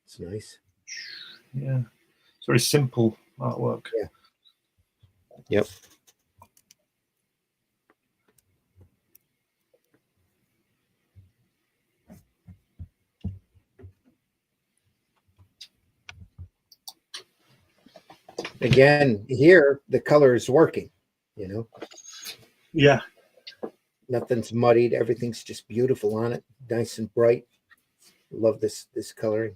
It's nice. Yeah. It's very simple artwork. Yeah. Yep. Again, here the color is working, you know. Yeah. Nothing's muddied, everything's just beautiful on it, nice and bright. Love this coloring.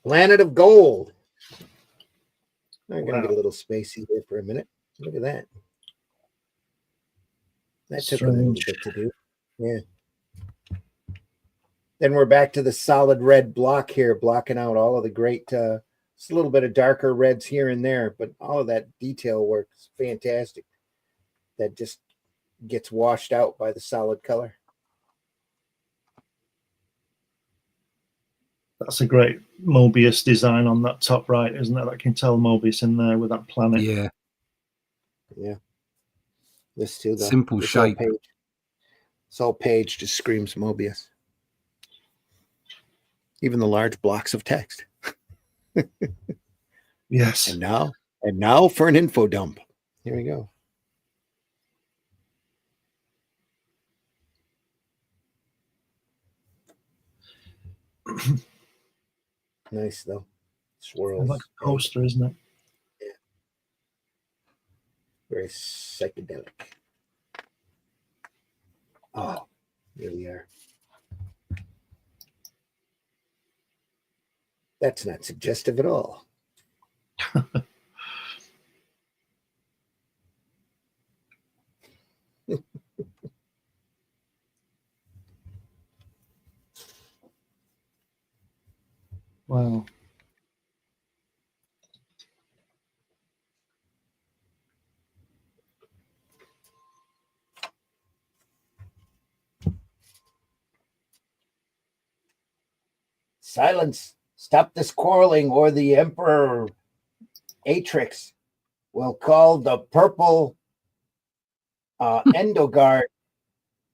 Planet of Gold. I'm gonna get a little spacey here for a minute. Look at that. That took a little bit to do. Yeah. Then we're back to the solid red block here, blocking out all of the great, just a little bit of darker reds here and there, but all of that detail work is fantastic. That just gets washed out by the solid color. That's a great Mobius design on that top right, isn't it? I can tell Mobius in there with that planet. Yeah. Yeah. This too, though. Simple shape. This whole page just screams Mobius. Even the large blocks of text. Yes. And now for an info dump. Here we go. Nice though. swirls. Like a poster, isn't it? Very psychedelic. Oh, here we are. That's not suggestive at all. Wow. Silence. Stop this quarreling, or the Emperor Atrix will call the purple Endogard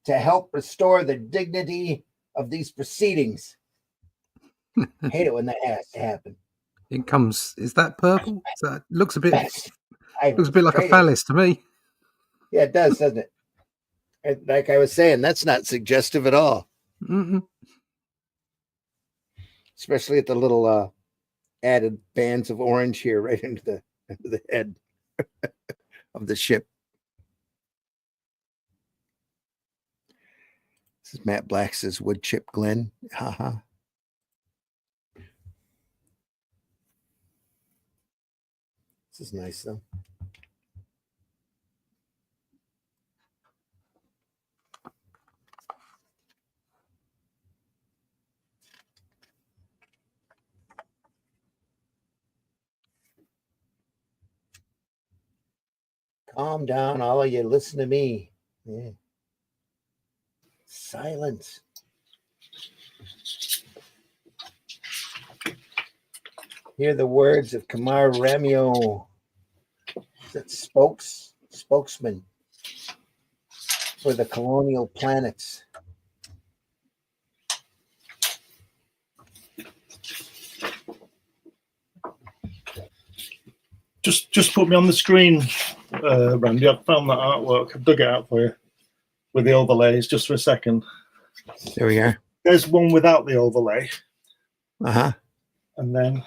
to help restore the dignity of these proceedings. Hate it when that has to happen. It comes. Is that purple? Looks a bit I like a afraid phallus to me. Yeah, it does, doesn't it? Like I was saying, that's not suggestive at all. Mm-mm. Especially at the little added bands of orange here right into the head of the ship. This is Matt Black says wood chip Glen. Haha. This is nice though. Calm down, all of you. Listen to me. Yeah. Silence. Hear the words of Kamar Ramio, that spokesman for the colonial planets. Just put me on the screen, Randy. I've found that artwork. I've dug it out for you with the overlays just for a second. There we are. There's one without the overlay. Uh-huh. And then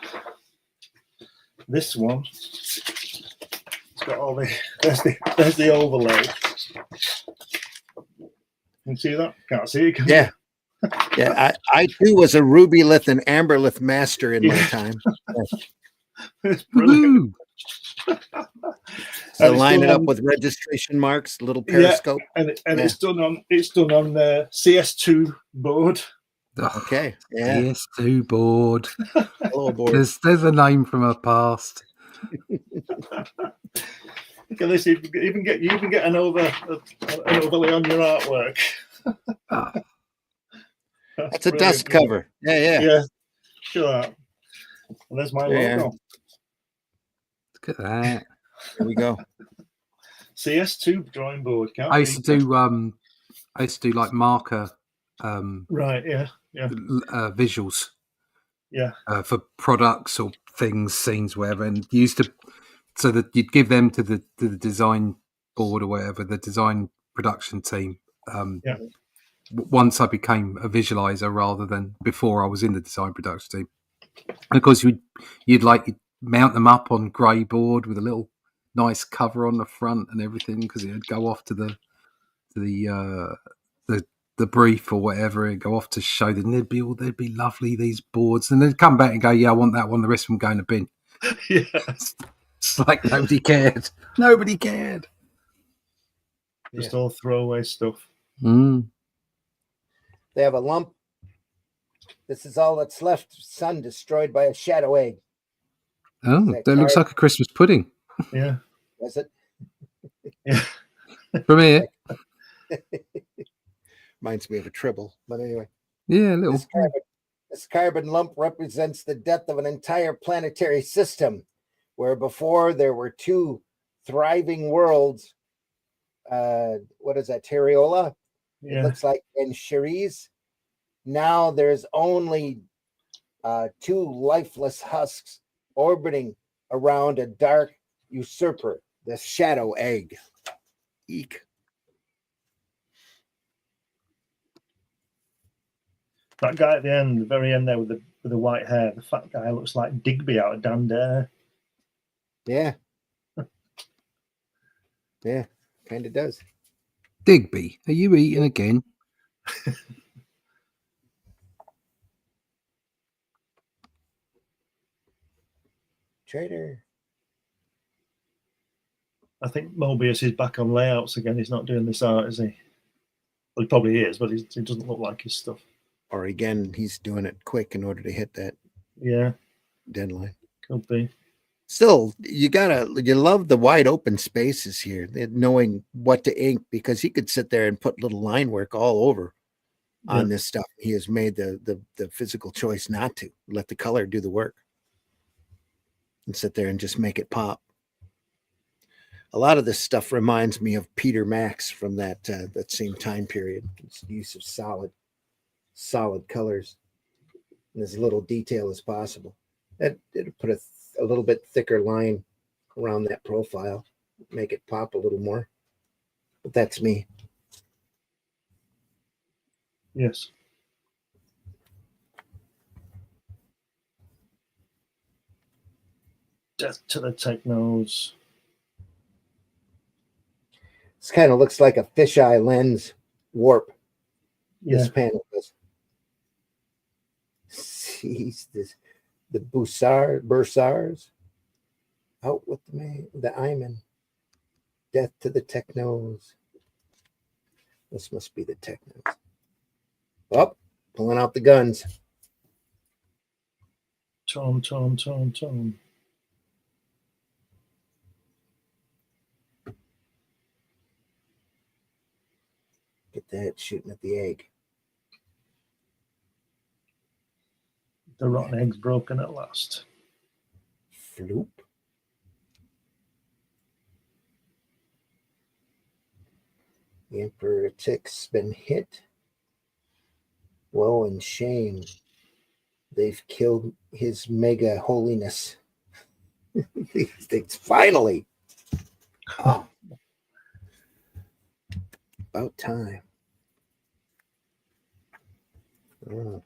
this one, it's got all the, there's the overlay. Can you see that? Can't see it. Yeah. Yeah, I too was a ruby lith and amber lith master in my time. It's brilliant. So line it up with registration marks, little periscope. Yeah, and it's done on the CS2 board. Okay. Yeah. PS2 board. Hello, board. There's a name from her past. Look at this. You even get an overlay on your artwork. That's a dust cover. Yeah. Yeah. Sure. And there's my logo. Look at that. Here we go. CS2 drawing board. I used to do like marker right, yeah. Visuals. Yeah. For products or things, scenes, whatever, and used to, so that you'd give them to the design board or whatever, the design production team. Once I became a visualizer rather than before I was in the design production team. And of course you'd mount them up on grey board with a little nice cover on the front and everything, because it would go off to the brief or whatever, it'd go off to show them. They'd be lovely, these boards, and they'd come back and go, yeah, I want that one, the rest of them go in the bin. Yeah. It's like nobody cared. Just all throwaway stuff. They have a lump. This is all that's left. Sun destroyed by a shadow egg. Oh, that looks like a Christmas pudding. Yeah. Is it? Yeah. From here. Reminds me of a tribble, but anyway. Yeah, a little. This carbon lump represents the death of an entire planetary system, where before there were two thriving worlds. What is that? Terriola? Yeah. It looks like, and Cherise. Now there's only two lifeless husks orbiting around a dark usurper, the shadow egg. Eek. That guy at the end, the very end there with with the white hair. The fat guy looks like Digby out of Dan Dare. Yeah. Yeah, kind of does. Digby, are you eating again? Traitor. I think Moebius is back on layouts again. He's not doing this art, is he? Well, he probably is, but it doesn't look like his stuff. Or again, he's doing it quick in order to hit that Yeah, deadline. could be. Still, you love the wide open spaces here, knowing what to ink, because he could sit there and put little line work all over on this stuff. He has made the physical choice not to let the color do the work and sit there and just make it pop. A lot of this stuff reminds me of Peter Max from that same time period. It's use of solid colors and as little detail as possible. It'll put a little bit thicker line around that profile, make it pop a little more. But that's me. Yes. Death to the technos. This kind of looks like a fisheye lens warp. Yeah. This panel does. Sees this, the Bursars out with the Iman. Death to the technos. This must be the technos. Oh, pulling out the guns. Tom. Get that shooting at the egg. The rotten egg's broken at last. Floop. The Emperor Tick's been hit. Woe and shame. They've killed his mega holiness. These things, finally. Oh. About time. Oh.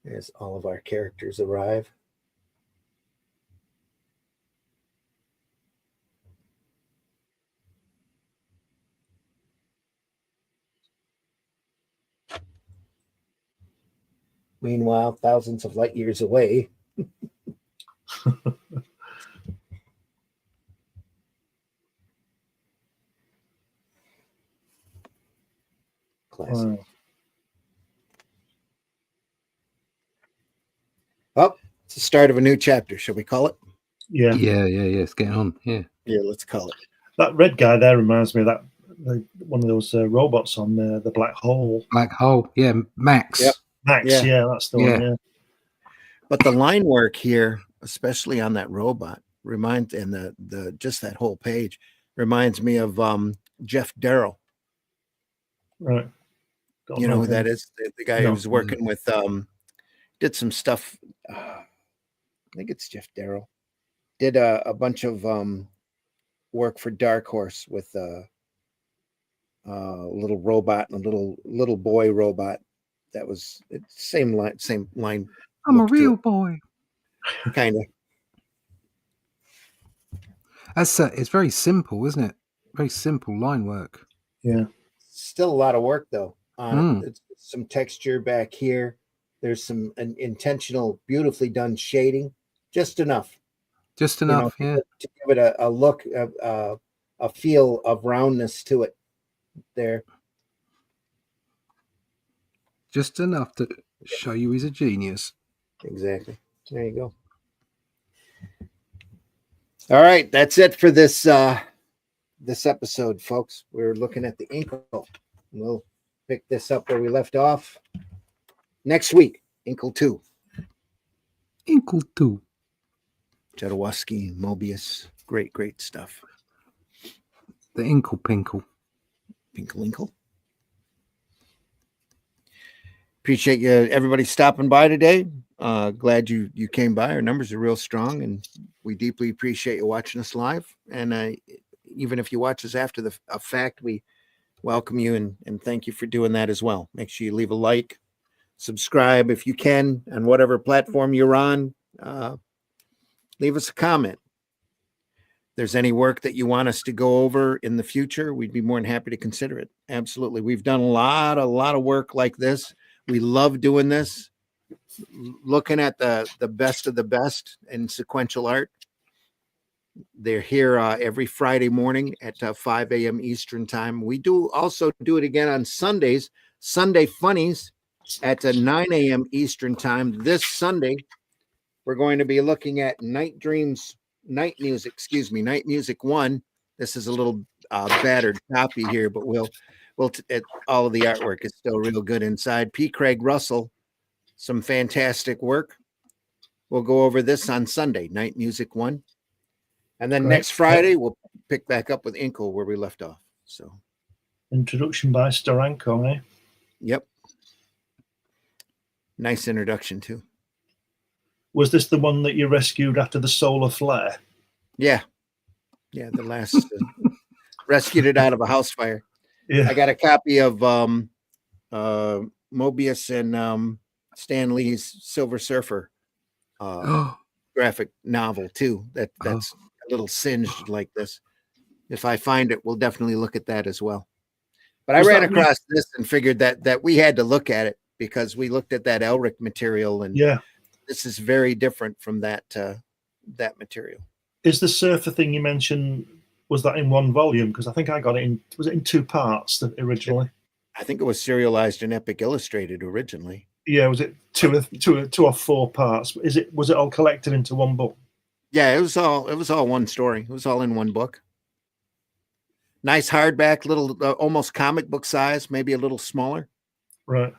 As all of our characters arrive. Meanwhile, thousands of light years away. Classic. Wow. Oh, it's the start of a new chapter. Shall we call it? Yeah. Yeah. It's getting on. Yeah. Yeah, let's call it. That red guy there reminds me of that one of those robots on the black hole. Black hole. Yeah. Max. Yep. Max. Yeah, that's the one. Yeah. But the line work here, especially on that robot, reminds, and the just that whole page reminds me of Jeff Darrow. Right. You know who that is? The guy who was working with did some stuff. I think it's Jeff Darrow. Did a bunch of work for Dark Horse with a little robot and a little boy robot. That was same line. I'm a real boy. Kind of. That's it's very simple, isn't it? Very simple line work. Yeah. Still a lot of work though. It's some texture back here. There's some intentional, beautifully done shading. Just enough. Just enough, to give it a look, a feel of roundness to it. There. Just enough to show you he's a genius. Exactly. There you go. All right, that's it for this this episode, folks. We're looking at the Incal. We'll pick this up where we left off next week. Incal 2. Incal 2. Jodowosky and Moebus. Great stuff. The Incal Pinkle. Pinkle. Appreciate you, everybody, stopping by today. Glad you came by. Our numbers are real strong, and we deeply appreciate you watching us live. And even if you watch us after the fact, we welcome you and thank you for doing that as well. Make sure you leave a like, subscribe if you can on whatever platform you're on. Leave us a comment. If there's any work that you want us to go over in the future, we'd be more than happy to consider it. Absolutely. We've done a lot of work like this. We love doing this, looking at the best of the best in sequential art. They're here every Friday morning at 5 a.m. Eastern time. We do also do it again on Sundays, Sunday Funnies at 9 a.m. Eastern time. This Sunday, we're going to be looking at Night Music 1. This is a little battered copy here, but all of the artwork is still real good inside. P. Craig Russell, some fantastic work. We'll go over this on Sunday, Night Music 1. And then next Friday, we'll pick back up with Incal where we left off. So, introduction by Steranko, eh? Yep. Nice introduction, too. Was this the one that you rescued after the solar flare? Yeah. Yeah, the last rescued it out of a house fire. Yeah. I got a copy of Moebus and Stan Lee's Silver Surfer graphic novel, too. That's a little singed like this. If I find it, we'll definitely look at that as well. But I ran across this and figured that we had to look at it because we looked at that Elric material, and this is very different from that material. Is the surfer thing you mentioned, was that in one volume? Because I think I got it was it in 2 parts originally? I think it was serialized in Epic Illustrated originally. Yeah, was it two or 4 parts? Was it all collected into one book? Yeah, it was all one story. It was all in one book. Nice hardback, little almost comic book size, maybe a little smaller. Right.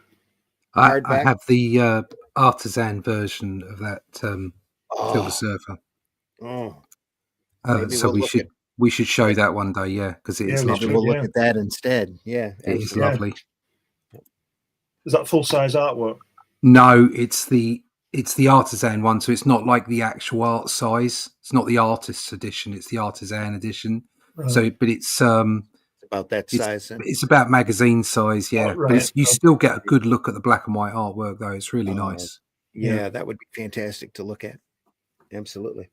I have the artisan version of that Silver Surfer. So we should show that one day, because it is lovely. We'll look at that instead. Yeah, it is lovely. Is that full size artwork? No, it's the artisan one, so it's not like the actual art size. It's not the artist's edition; it's the artisan edition. Right. So, but it's about that size. It's about magazine size, yeah. Right. But you still get a good look at the black and white artwork, though. It's really nice. Yeah, that would be fantastic to look at. Absolutely.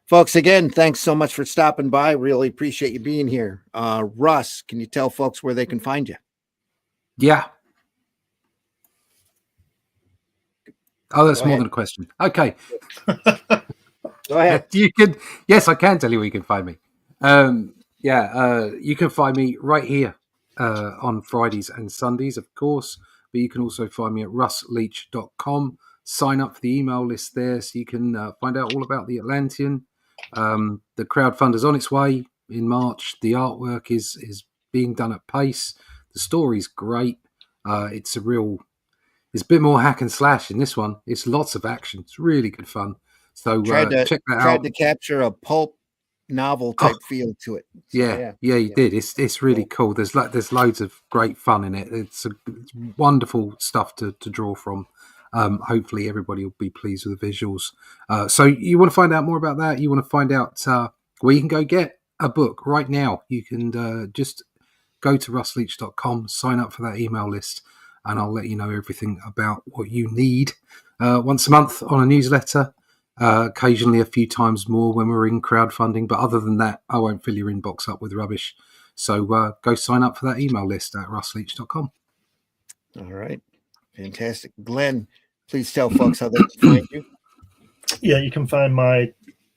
Folks, again, thanks so much for stopping by. Really appreciate you being here. Russ, can you tell folks where they can find you? Yeah. Oh, that's more than a question. Okay. Go ahead. Yes, I can tell you where you can find me. You can find me right here on Fridays and Sundays, of course. But you can also find me at russleach.com. Sign up for the email list there so you can find out all about the Atlantean. The crowdfunder's on its way in March. The artwork is being done at pace. The story's great. It's a bit more hack and slash in this one. It's lots of action. It's really good fun. So check that out. Tried to capture a pulp novel type feel to it. So, yeah, you did. It's really cool. There's loads of great fun in it. It's wonderful stuff to draw from. Hopefully everybody will be pleased with the visuals. So you want to find out more about that? You want to find out where you can go get a book right now? You can just go to russleach.com, sign up for that email list, and I'll let you know everything about what you need. Once a month on a newsletter, occasionally a few times more when we're in crowdfunding. But other than that, I won't fill your inbox up with rubbish. So go sign up for that email list at russleach.com. All right. Fantastic. Glenn, please tell folks how they can find you. Yeah, you can find my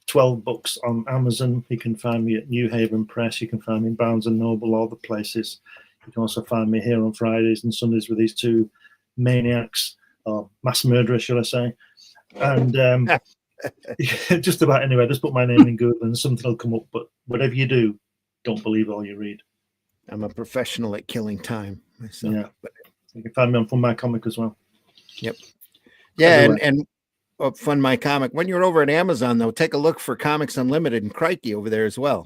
12 books on Amazon. You can find me at New Haven Press. You can find me in Barnes & Noble, all the places. You can also find me here on Fridays and Sundays with these 2 maniacs, or mass murderers, should I say. And just about anywhere, just put my name in Google and something will come up. But whatever you do, don't believe all you read. I'm a professional at killing time myself. Yeah. You can find me on Fun My Comic as well. Yep. Yeah, and Fun My Comic. When you're over at Amazon, though, take a look for Comics Unlimited and Crikey over there as well.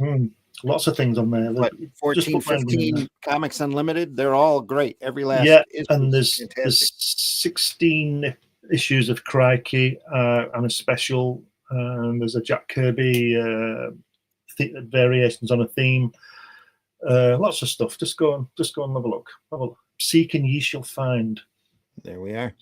Lots of things on there. What, 14, 15 Comics Unlimited. They're all great. Every last issue. And there's 16 issues of Crikey and a special. There's a Jack Kirby variations on a theme. Lots of stuff. Just go and have a look. Seek and ye shall find. There we are.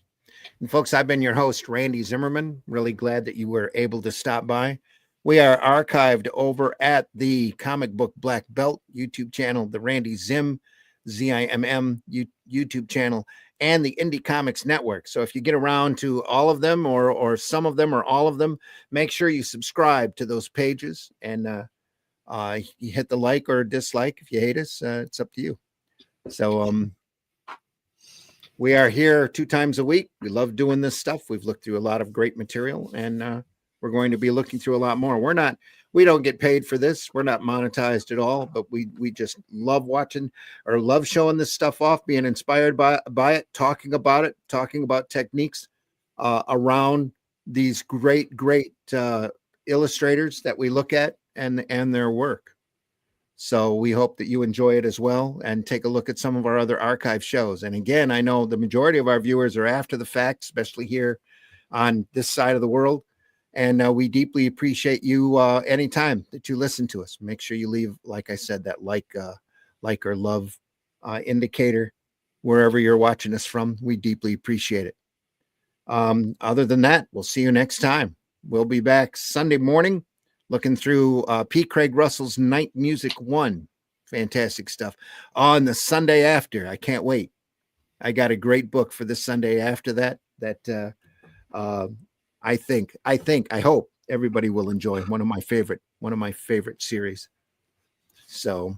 And folks, I've been your host, Randy Zimmerman. Really glad that you were able to stop by. We are archived over at the Comic Book Black Belt YouTube channel, the Randy Zim, ZIMM YouTube channel, and the Indie Comics Network. So if you get around to all of them or some of them or all of them, make sure you subscribe to those pages and you hit the like or dislike. If you hate us, it's up to you. So we are here 2 times a week. We love doing this stuff. We've looked through a lot of great material, and we're going to be looking through a lot more. We don't get paid for this. We're not monetized at all, but we just love watching or love showing this stuff off, being inspired by it, talking about techniques around these great illustrators that we look at and their work. So we hope that you enjoy it as well and take a look at some of our other archive shows. And again, I know the majority of our viewers are after the fact, especially here on this side of the world. And we deeply appreciate you anytime that you listen to us. Make sure you leave, like I said, that like or love indicator wherever you're watching us from. We deeply appreciate it. Other than that, we'll see you next time. We'll be back Sunday morning looking through P. Craig Russell's Night Music 1. Fantastic stuff. On the Sunday after, I can't wait. I got a great book for this Sunday after that I hope everybody will enjoy. One of my favorite series. So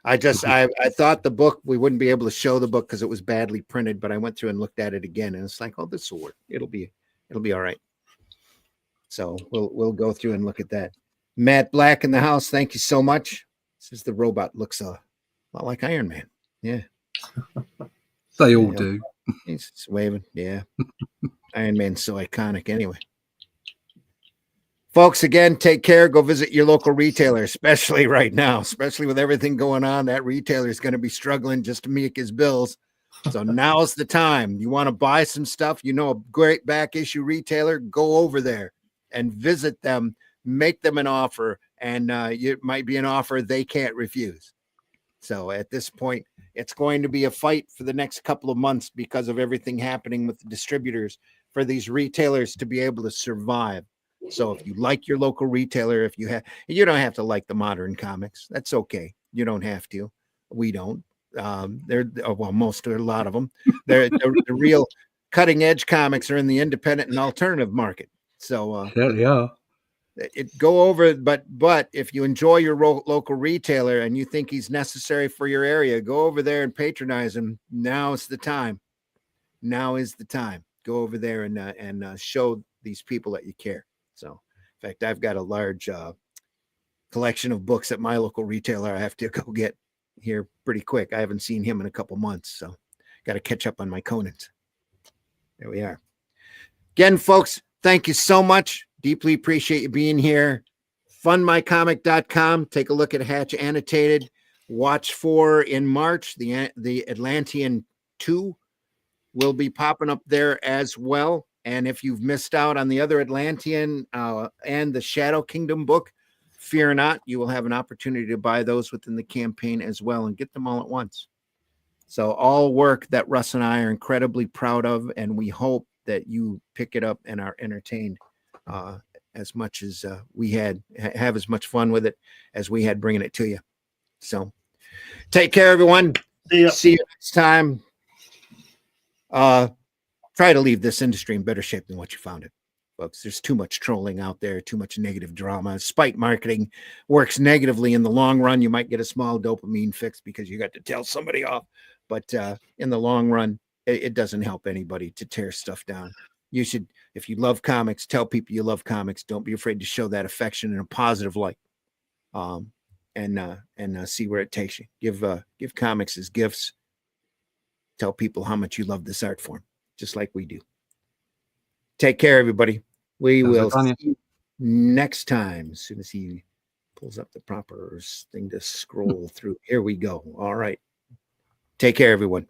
I thought the book, we wouldn't be able to show the book because it was badly printed, but I went through and looked at it again and it's like, oh, this will work. It'll be all right. So we'll go through and look at that. Matt Black in the house. Thank you so much. Says the robot looks a lot like Iron Man. Yeah. They all do. He's waving. Yeah. Iron Man's so iconic anyway. Folks, again, take care. Go visit your local retailer, especially right now, especially with everything going on. That retailer is going to be struggling just to make his bills. So now's the time. You want to buy some stuff, a great back issue retailer, go over there and visit them, make them an offer, and it might be an offer they can't refuse. So at this point, it's going to be a fight for the next couple of months because of everything happening with the distributors for these retailers to be able to survive. So if you like your local retailer, you don't have to like the modern comics. That's okay. You don't have to. We don't. A lot of them. The real cutting edge comics are in the independent and alternative market. So yeah. Go over, but if you enjoy your local retailer and you think he's necessary for your area, go over there and patronize him. Now is the time. Go over there and show these people that you care. So, in fact, I've got a large collection of books at my local retailer I have to go get here pretty quick. I haven't seen him in a couple months, so got to catch up on my Conans. There we are. Again, folks, thank you so much. Deeply appreciate you being here. Fundmycomic.com. Take a look at Hatch Annotated. Watch for in March, the Atlantean 2 will be popping up there as well. And if you've missed out on the other Atlantean and the Shadow Kingdom book, fear not, you will have an opportunity to buy those within the campaign as well and get them all at once. So all work that Russ and I are incredibly proud of, and we hope that you pick it up and are entertained as much as we have as much fun with it as we had bringing it to you. So take care, everyone. See you next time. Try to leave this industry in better shape than what you found it, folks. There's too much trolling out there, too much negative drama. Spite marketing works negatively in the long run. You might get a small dopamine fix because you got to tell somebody off, but in the long run, it doesn't help anybody to tear stuff down. You should, if you love comics, tell people you love comics. Don't be afraid to show that affection in a positive light, and see where it takes you. Give comics as gifts. Tell people how much you love this art form, just like we do. Take care, everybody. We will see you next time as soon as he pulls up the proper thing to scroll through. Here we go. All right. Take care, everyone.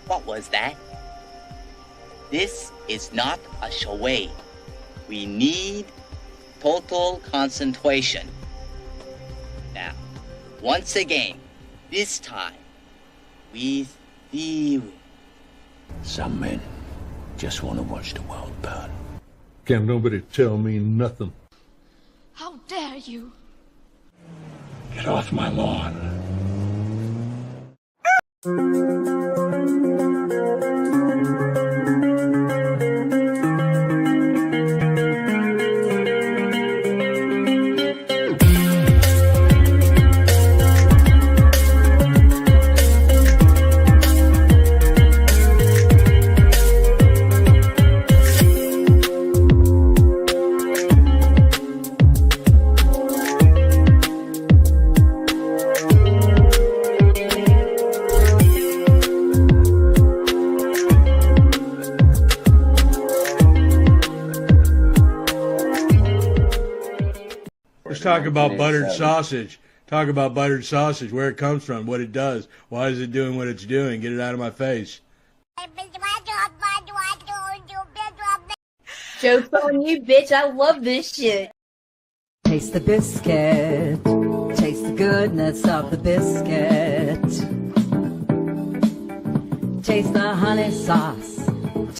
What was that? This is not a charade. We need total concentration. Now, once again, this time, with theory. Some men just want to watch the world burn. Can't nobody tell me nothing. How dare you? Get off my lawn. Let's talk about buttered sausage. Talk about buttered sausage, where it comes from, what it does, why is it doing what it's doing. Get it out of my face. Joke's on you, bitch. I love this shit. Taste the biscuit. Taste the goodness of the biscuit. Taste the honey sauce.